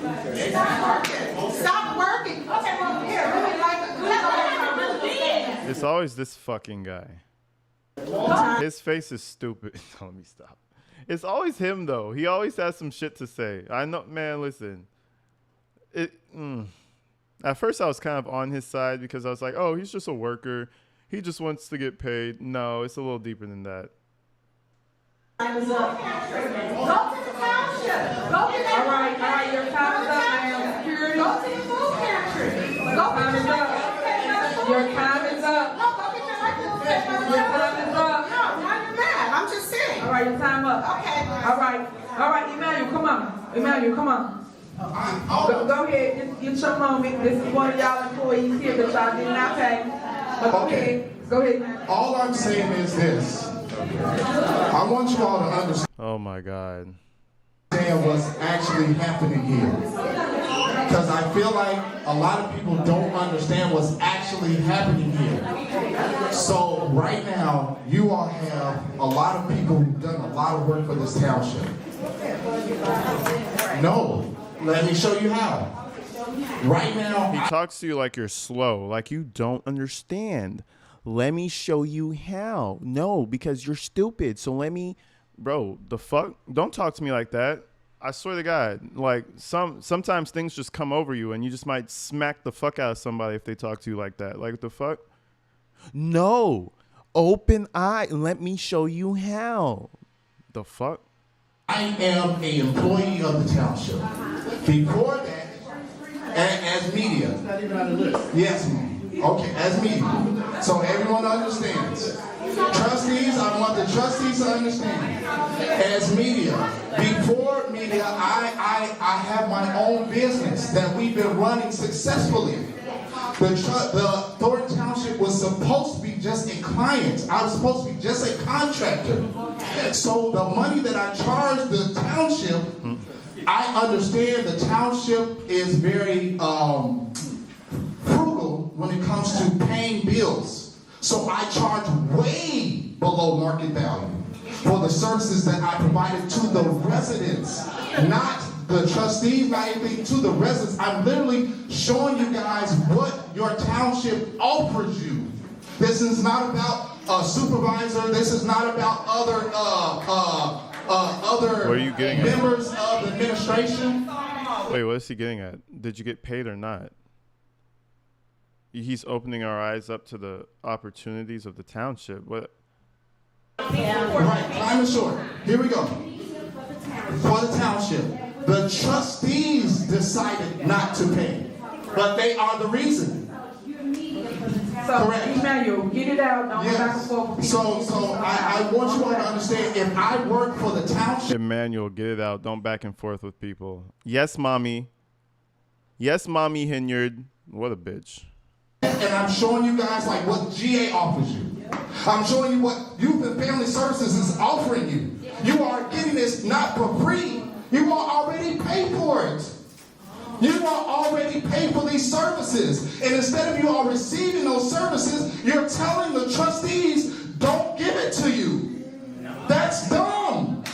Stop working. Stop working. Okay, well, here, let me It's always this fucking guy. His face is stupid. Let me stop. It's always him, though. He always has some shit to say. I know, man, listen. At first, I was kind of on his side because I was like, oh, he's just a worker. He just wants to get paid. No, it's a little deeper than that. Time is up. Go to the township. Go to the all right, your time is up, ma'am. Security. Go to the food pantry. Your time is up. Your time is up. No, go get your life. Your time is up. No, why you mad? I'm just saying. All right, your time up. Okay. All right, Emanuel, come on. Emanuel, come on. Go ahead, get your moment. This is one of y'all employees here that y'all did not pay. But go ahead. All I'm saying is this. I want you all to understand. Oh my God. understand what's actually happening here. Because I feel like a lot of people don't understand what's actually happening here. So right now, you all have a lot of people who've done a lot of work for this township. No, let me show you how. Right now, he talks to you like you're slow, like you don't understand. Let me show you how. No, because you're stupid. So let me, bro, the fuck? Don't talk to me like that. I swear to God, like sometimes things just come over you and you just might smack the fuck out of somebody if they talk to you like that. Like, the fuck? No, open eye. Let me show you how. The fuck? I am an employee of the township. Before that, as media. Yes, ma'am. Okay, as media. So everyone understands. Trustees, I want the trustees to understand. As media, before media, I have my own business that we've been running successfully. The Thornton Township was supposed to be just a client. I was supposed to be just a contractor. So the money that I charged the township, I understand the township is very frugal when it comes to paying bills. So I charge way below market value for the services that I provided to the residents, not the trustees, not anything, to the residents. I'm literally showing you guys what your township offers you. This is not about a supervisor. This is not about other What are you getting members of the administration. Wait, what is he getting at? Did you get paid or not? He's opening our eyes up to the opportunities of the township. What? Right, time is short. Here we go. For the township, the trustees decided not to pay, but they are the reason. So, correct. Emanuel, get it out. Don't go back and forth. So I want you all to understand, if I work for the township. Emanuel, get it out. Don't back and forth with people. Yes, mommy. Yes, mommy Henyard. What a bitch. And I'm showing you guys like what GA offers you. I'm showing you what Youth and Family Services is offering you. You are getting this not for free. You are already paid for it. You are already paid for these services. And instead of you all receiving those services, you're telling the trustees, don't give it to you. That's dumb.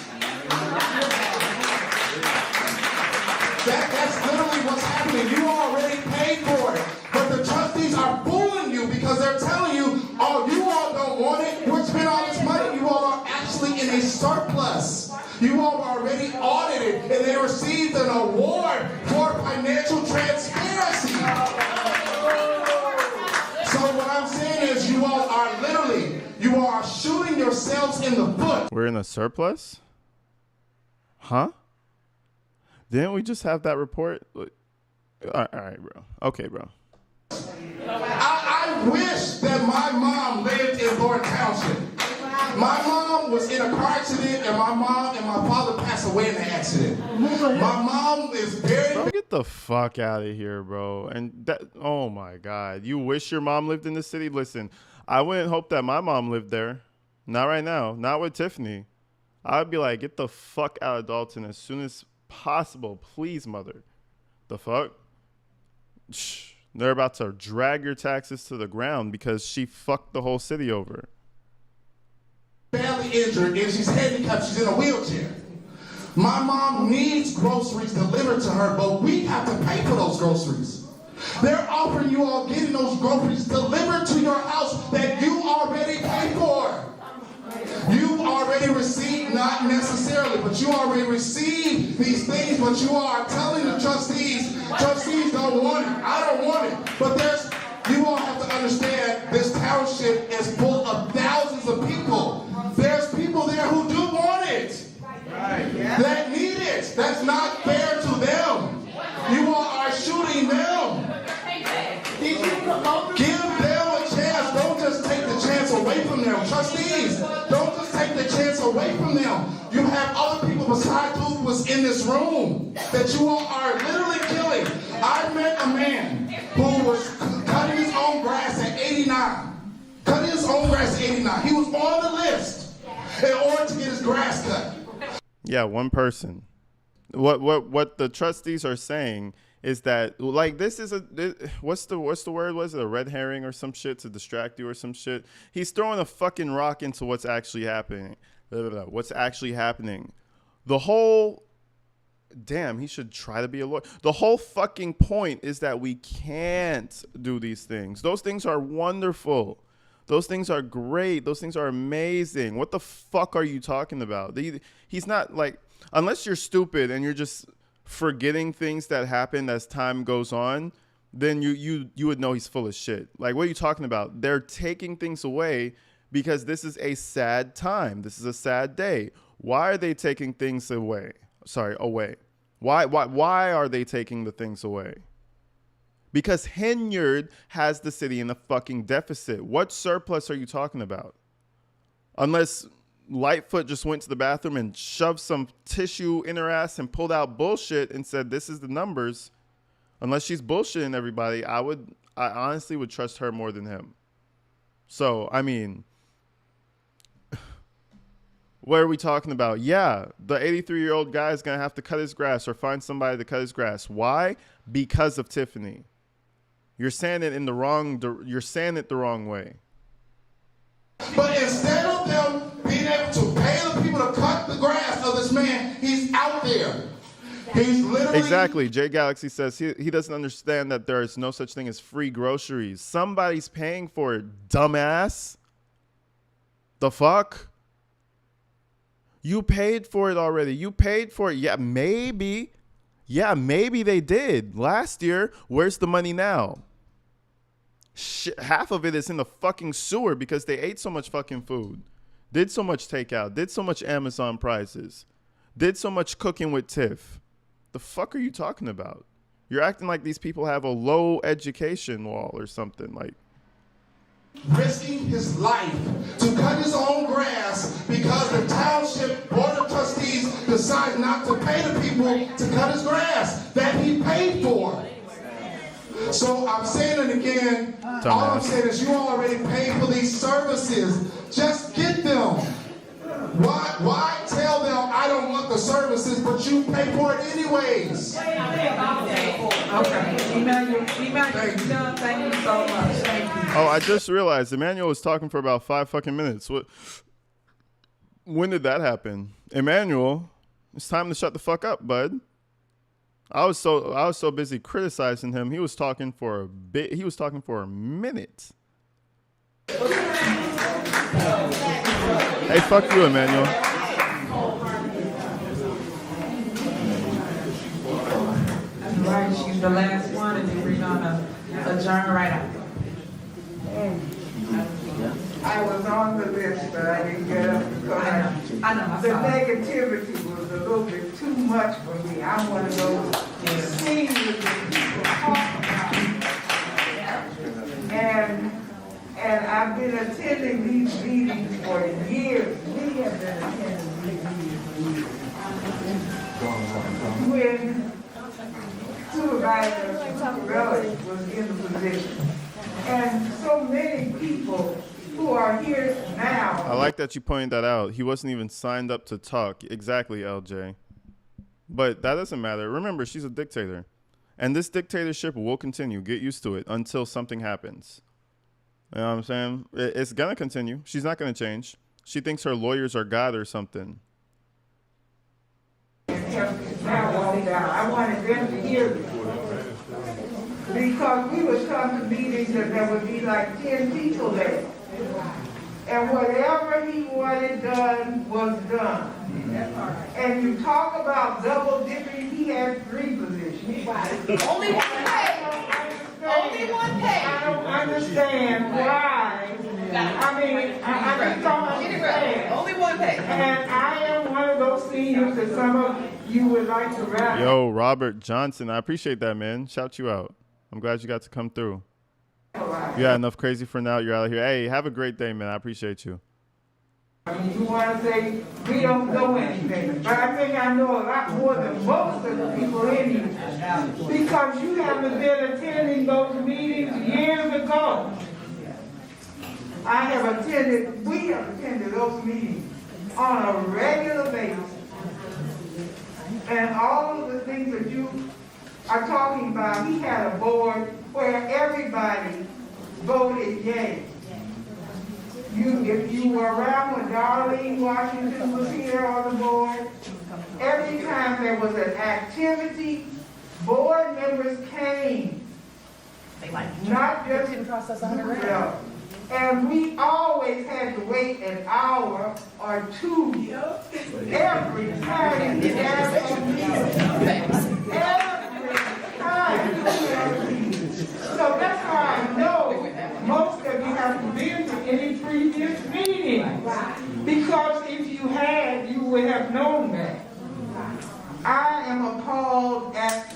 That's literally what's happening. You already paid for it. But the trustees are fooling you because they're telling you, oh, you all don't want it. We're spending all this money. You all are actually in a surplus. You all are already audited and they received an award for financial transparency. So what I'm saying is you all are literally, you are shooting yourselves in the foot. We're in a surplus? Huh? Didn't we just have that report? All right, bro. Okay, bro. I wish that my mom lived in Thornton Township. My mom was in a car accident, and my mom and my father passed away in the accident. My mom is very... Bro, get the fuck out of here, bro. And that, oh my God. You wish your mom lived in the city? Listen, I wouldn't hope that my mom lived there. Not right now. Not with Tiffany. I'd be like, get the fuck out of Dalton as soon as possible. Please, mother. The fuck? Shh. They're about to drag your taxes to the ground because she fucked the whole city over. Badly injured and she's handicapped. She's in a wheelchair. My mom needs groceries delivered to her, but we have to pay for those groceries. They're offering you all getting those groceries delivered to your house that you already paid for. You already received, not necessarily, but you already received these things, but you are telling the trustees don't want it. I don't want it. But you all have to understand, this township is full of thousands of people. There's people there who do want it. That need it. That's not fair to them. You all are shooting them. Give them a chance. Don't just take the chance away from them. Trustees, don't just take the chance away from them. You have other people besides who was in this room that you all are literally killing. I met a man who was cutting his own grass at 89. Cutting his own grass at 89. He was on the list in order to get his grass cut. Yeah, one person. what the trustees are saying is that, like, this is what's the word? Was it a red herring or some shit to distract you or some shit? He's throwing a fucking rock into what's actually happening. What's actually happening? The whole, damn, he should try to be a lawyer. The whole fucking point is that we can't do these things. Those things are wonderful. Those things are great. Those things are amazing. What the fuck are you talking about? He's not like, unless you're stupid and you're just forgetting things that happen as time goes on, then you would know he's full of shit. Like, what are you talking about? They're taking things away because this is a sad time. This is a sad day. Why are they taking things away? Away. Why are they taking the things away? Because Henyard has the city in a fucking deficit. What surplus are you talking about? Unless Lightfoot just went to the bathroom and shoved some tissue in her ass and pulled out bullshit and said, this is the numbers. Unless she's bullshitting everybody, I honestly would trust her more than him. So, I mean, what are we talking about? Yeah, the 83-year-old guy is going to have to cut his grass or find somebody to cut his grass. Why? Because of Tiffany. You're saying it the wrong way. But instead of them being able to pay the people to cut the grass of this man, he's out there. He's literally... Exactly. Jay Galaxy says he doesn't understand that there is no such thing as free groceries. Somebody's paying for it, dumbass. The fuck? You paid for it already. You paid for it. Yeah, maybe. Yeah, maybe they did last year. Where's the money now? Half of it is in the fucking sewer because they ate so much fucking food, did so much takeout, did so much Amazon prices, did so much cooking with Tiff. The fuck are you talking about? You're acting like these people have a low education wall or something. Like, risking his life to cut his own grass because the township board of trustees decided not to pay the people to cut his grass that he paid for. So I'm saying it again. All I'm saying is you already paid for these services. Just get them. Why tell them I don't want the services, but you pay for it anyways? Okay. Emanuel, thank you so much. Thank you. Oh, I just realized Emanuel was talking for about 5 fucking minutes. When did that happen? Emanuel, it's time to shut the fuck up, bud. I was so busy criticizing him. He was talking for a bit. He was talking for a minute. Hey, fuck you, Emanuel. Right, she's the last one, and we're gonna adjourn right after. I was on the list, but I didn't get up because the negativity was a little bit too much for me. I'm one of those seniors that people talk about. And I've been attending these meetings for years. We have been attending these meetings. When Supervisor Robertz was in the position. And so many people who are here now. I like that you pointed that out. He wasn't even signed up to talk. Exactly, LJ. But that doesn't matter. Remember, she's a dictator. And this dictatorship will continue. Get used to it until something happens. You know what I'm saying? It's going to continue. She's not going to change. She thinks her lawyers are God or something. I wanted them to hear me. Because we would come to meetings and there would be like 10 people there. And whatever he wanted done was done. And you talk about double dipping, he has 3 positions. Only one pay. Only one pay. I don't understand why. I mean, I just don't understand. Only one pay. And I am one of those seniors that some of you would like to rally. Yo, Robert Johnson, I appreciate that, man. Shout you out. I'm glad you got to come through. You got enough crazy for now. You're out of here. Hey, have a great day, man. I appreciate you. You want to say we don't know anything, but I think I know a lot more than most of the people in here. Because you haven't been attending those meetings years ago. we have attended those meetings on a regular basis. And all of the things that you are talking about, he had a board where everybody voted yay. If you were around when Darlene Washington was here on the board, every time there was an activity, board members came. Not just in process and we always had to wait an hour or two every time we had a meeting. Every time we had a meeting. So that's how I know most of you haven't been to any previous meeting. Because if you had, you would have known that. I am appalled at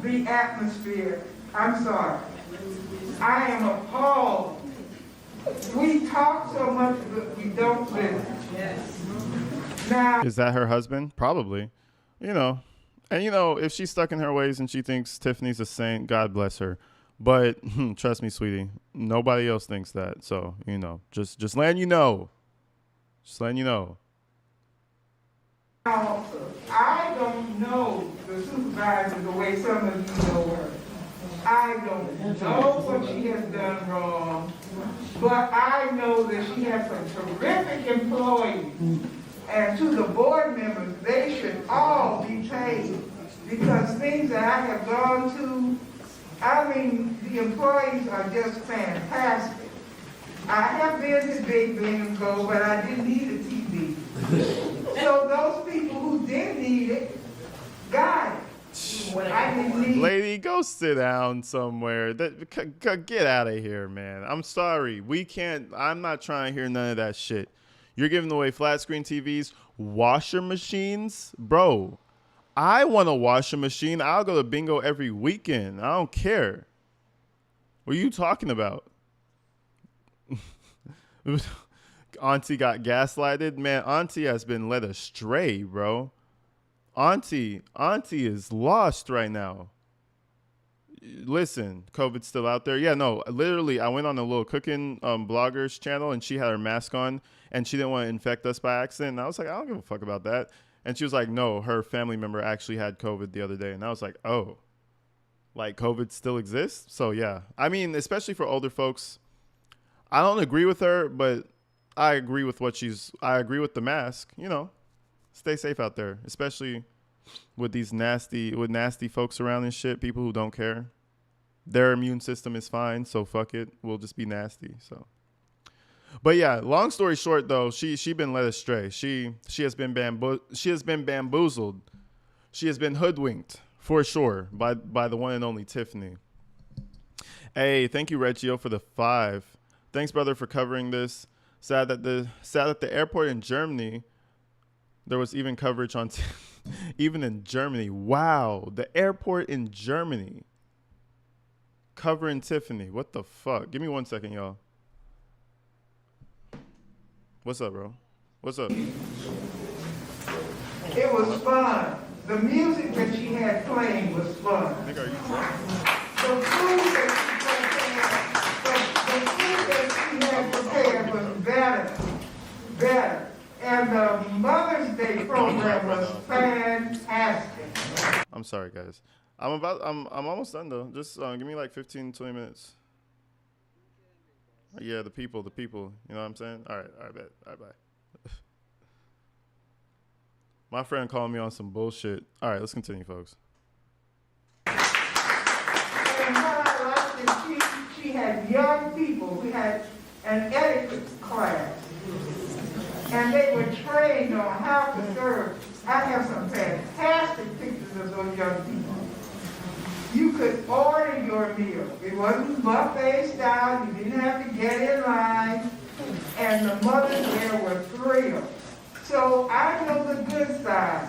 the atmosphere. I'm sorry. I am appalled. We talk so much, but we don't listen. Yes. Now, is that her husband? Probably. You know, and you know, if she's stuck in her ways and she thinks Tiffany's a saint, God bless her. But trust me, sweetie, nobody else thinks that. So, you know, just letting you know. Just letting you know. now, I don't know the supervisor the way some of you know her. I don't know what she has done wrong, but I know that she has some terrific employees. And to the board members, they should all be paid because things that I have gone to, I mean, the employees are just fantastic. I have been to Big Bingo, but I didn't need a TV. So those people who did need it, got it. Lady, go sit down somewhere. Get out of here, man. I'm sorry. We can't. I'm not trying to hear none of that shit. You're giving away flat screen TVs, washer machines, bro. I want a washer machine. I'll go to bingo every weekend. I don't care. What are you talking about? Auntie got gaslighted. Man, Auntie has been led astray, bro. Auntie is lost right now. Listen, COVID's still out there. Yeah, no, literally, I went on a little cooking blogger's channel, and she had her mask on, and she didn't want to infect us by accident. And I was like, I don't give a fuck about that. And she was like, no, her family member actually had COVID the other day. And I was like, oh, like COVID still exists? So, yeah. I mean, especially for older folks, I don't agree with her, but I agree with I agree with the mask, you know. Stay safe out there, especially with these nasty folks around and shit, people who don't care. Their immune system is fine, so fuck it. We'll just be nasty. So, but yeah, long story short though, she been led astray. She has been bamboozled. She has been hoodwinked for sure by the one and only Tiffany. Hey, thank you Reggio for the 5. Thanks brother for covering this. Sad that the airport in Germany. There was even coverage on, even in Germany. Wow, the airport in Germany covering Tiffany. What the fuck? Give me 1 second, y'all. What's up, bro? What's up? It was fun. The music that she had playing was fun. Nigga, are you drunk? The food that she had prepared was better. And the Mother's Day program was fantastic. I'm sorry, guys. I'm almost done though. Just give me like 15, 20 minutes. Yeah, the people. You know what I'm saying? All right, bet. All right, bye. My friend called me on some bullshit. All right, let's continue, folks. And what I liked is she had young people. We had an etiquette class. And they were trained on how to serve. I have some fantastic pictures of those young people. You could order your meal. It wasn't buffet style. You didn't have to get in line. And the mothers there were thrilled. So I know the good side.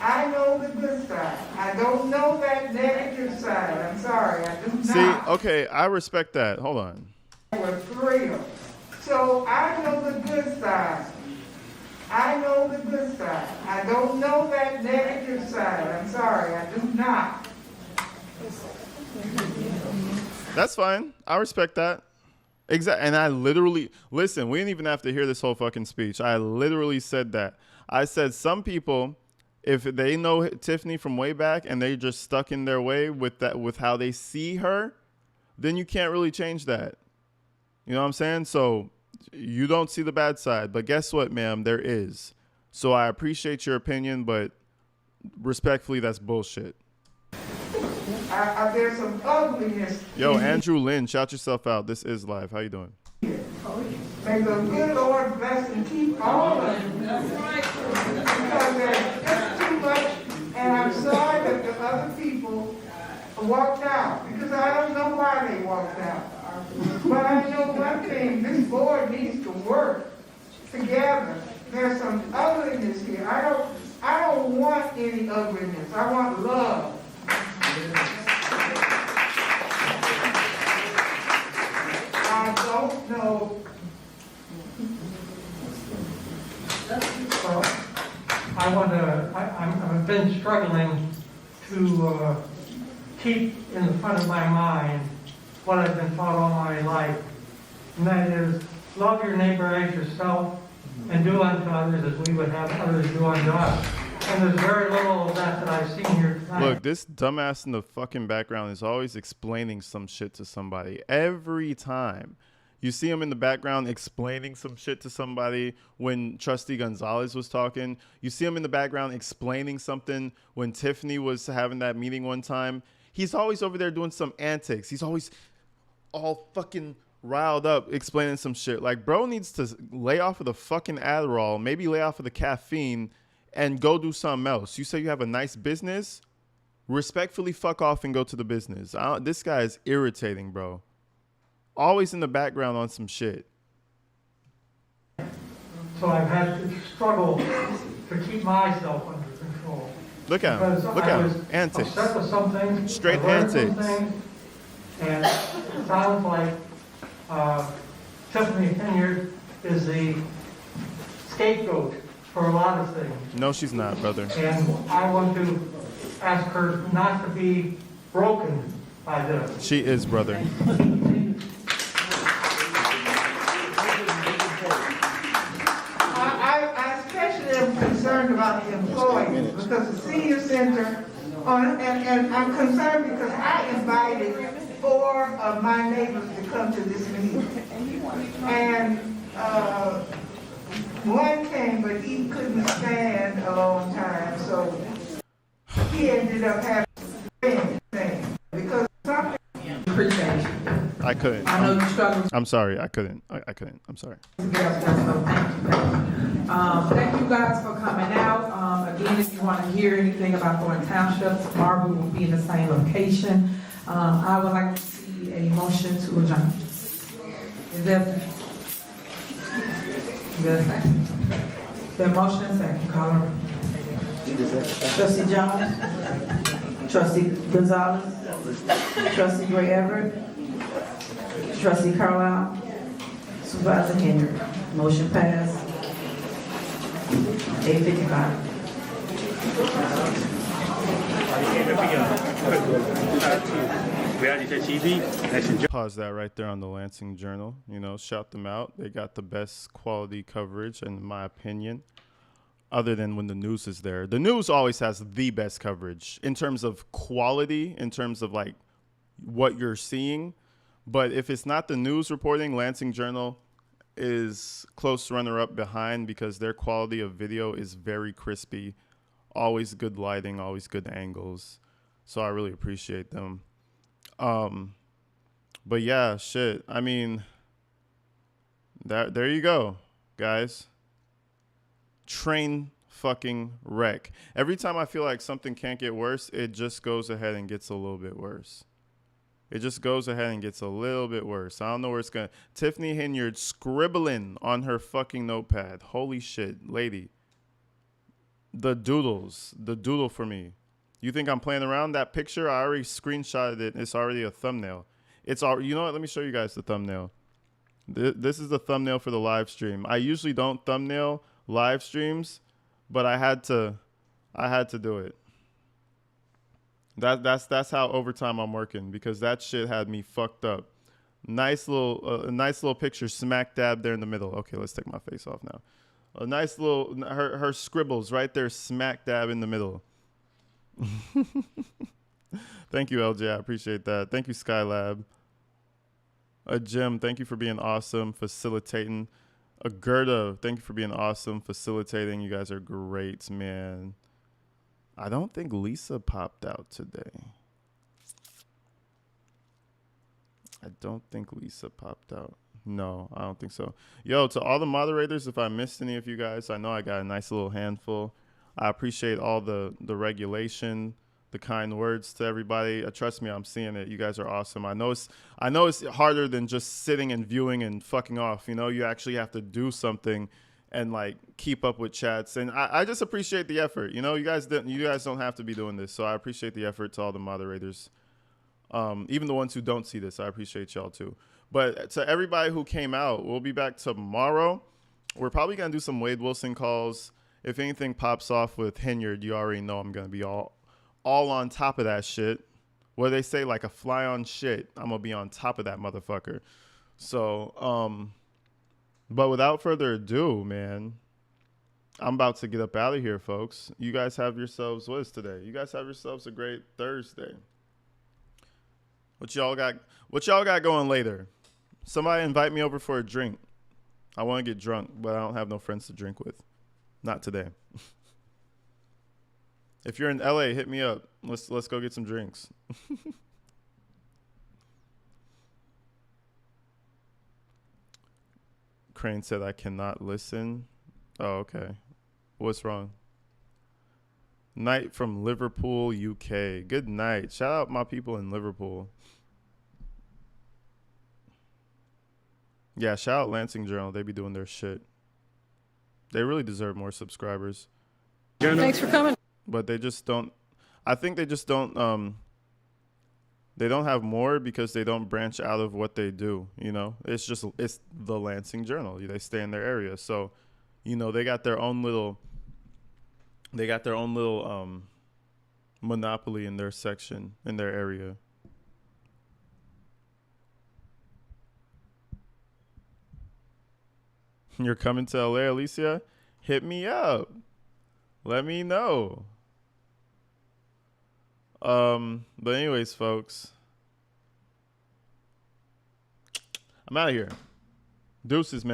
I know the good side. I don't know that negative side. I'm sorry, I do not. See, okay, I respect that. Hold on. They were thrilled. So I know the good side. I know the good side. I don't know that negative side. I'm sorry, I do not. That's fine. I respect that. Exactly. And I literally, listen, we didn't even have to hear this whole fucking speech. I literally said that. I said some people If they know Tiffany from way back and they just stuck in their way with that, with how they see her, then you can't really change that. You know what I'm saying? So you don't see the bad side, but guess what, ma'am? There is. So I appreciate your opinion, but respectfully, that's bullshit. There's some ugliness. Yo, Andrew Lynn, shout yourself out. This is live. How you doing? May the good Lord bless and keep all of them. Because there's just too much, and I'm sorry that the other people walked out, because I don't know why they walked out. But I know one thing, this board needs to work together. There's some ugliness here. I don't want any ugliness. I want love. I don't know. I've been struggling to keep in the front of my mind what I've been taught all my life, and that is love your neighbor as yourself and do unto others as we would have others do unto us. And there's very little of that I've seen here tonight. Look, this dumbass in the fucking background is always explaining some shit to somebody. Every time. You see him in the background explaining some shit to somebody when Trustee Gonzalez was talking. You see him in the background explaining something when Tiffany was having that meeting one time. He's always over there doing some antics. He's always all fucking riled up explaining some shit. Like, bro needs to lay off of the fucking Adderall, maybe lay off of the caffeine, and go do something else. You say you have a nice business? Respectfully fuck off and go to the business. This guy is irritating, bro. Always in the background on some shit. So I've had to struggle to keep myself under control. Look at him. Look at him. Antics. Upset with some things. Straight I've learned antics. some things, and it sounds like Tiffany Henyard is the scapegoat for a lot of things. No, she's not, brother. And I want to ask her not to be broken by this. She is, brother. I especially am concerned about the employees, because the senior center, and I'm concerned because I invited 4 of my neighbors to come to this meeting. And one came, but he couldn't stand a long time, so he ended up having a thing. Because something. Appreciate you. I couldn't. I know you struggle. I'm sorry. I couldn't. I couldn't. I'm sorry. Thank you guys for coming out. Again, if you want to hear anything about Thornton Township, tomorrow we will be in the same location. I would like to see a motion to adjourn. Is there a second? The motion and second. Call her. Trustee Jones, Trustee Gonzalez, Trustee Gray Everett, Trustee Carlisle, Supervisor Henyard. Motion passed. 8:55. Pause that right there on the Lansing Journal. You know, shout them out. They got the best quality coverage, in my opinion, other than when the news is there. The news always has the best coverage in terms of quality, in terms of like what you're seeing. But if it's not the news reporting, Lansing Journal is close runner-up behind, because their quality of video is very crispy. Always good lighting, always good angles. So I really appreciate them. But yeah, shit. I mean, there you go, guys. Train fucking wreck. Every time I feel like something can't get worse, it just goes ahead and gets a little bit worse. It just goes ahead and gets a little bit worse. I don't know where it's going. Tiffany Henyard scribbling on her fucking notepad. Holy shit, lady. The doodle for me. You think I'm playing around? That picture, I already screenshotted it. It's already a thumbnail. It's all. You know what? Let me show you guys the thumbnail. This is the thumbnail for the live stream. I usually don't thumbnail live streams, but I had to do it. That's how overtime I'm working, because that shit had me fucked up. Nice little picture smack dab there in the middle. Okay, let's take my face off now. A nice little, her scribbles right there smack dab in the middle. Thank you, LJ. I appreciate that. Thank you, Skylab. Jim, thank you for being awesome, facilitating. Gerda, thank you for being awesome, facilitating. You guys are great, man. I don't think Lisa popped out today. I don't think Lisa popped out. No, I don't think so. Yo, to all the moderators, if I missed any of you guys, I know I got a nice little handful. I appreciate all the regulation, the kind words to everybody. Trust me, I'm seeing it. You guys are awesome. I know it's harder than just sitting and viewing and fucking off. You know, you actually have to do something and like keep up with chats. And I just appreciate the effort. You know, you guys don't have to be doing this. So I appreciate the effort to all the moderators. Even the ones who don't see this, I appreciate y'all too. But to everybody who came out, we'll be back tomorrow. We're probably going to do some Wade Wilson calls. If anything pops off with Henyard, you already know I'm going to be all on top of that shit. What do they say? Like a fly on shit. I'm going to be on top of that motherfucker. So, but without further ado, man, I'm about to get up out of here, folks. You guys have yourselves, what is today? You guys have yourselves a great Thursday. What y'all got going later? Somebody invite me over for a drink. I want to get drunk, but I don't have no friends to drink with. Not today. If you're in LA, hit me up. Let's go get some drinks. Crane said I cannot listen. Oh, okay. What's wrong? Night from Liverpool, UK. Good night. Shout out my people in Liverpool. Yeah, shout out Lansing Journal. They be doing their shit. They really deserve more subscribers. Thanks for coming. But they just don't. I think they just don't. They don't have more because they don't branch out of what they do. You know, it's the Lansing Journal. They stay in their area, so you know they got their own little. They got their own little monopoly in their section in their area. You're coming to LA, Alicia? Hit me up. Let me know. But anyways, folks, I'm out of here. Deuces, man.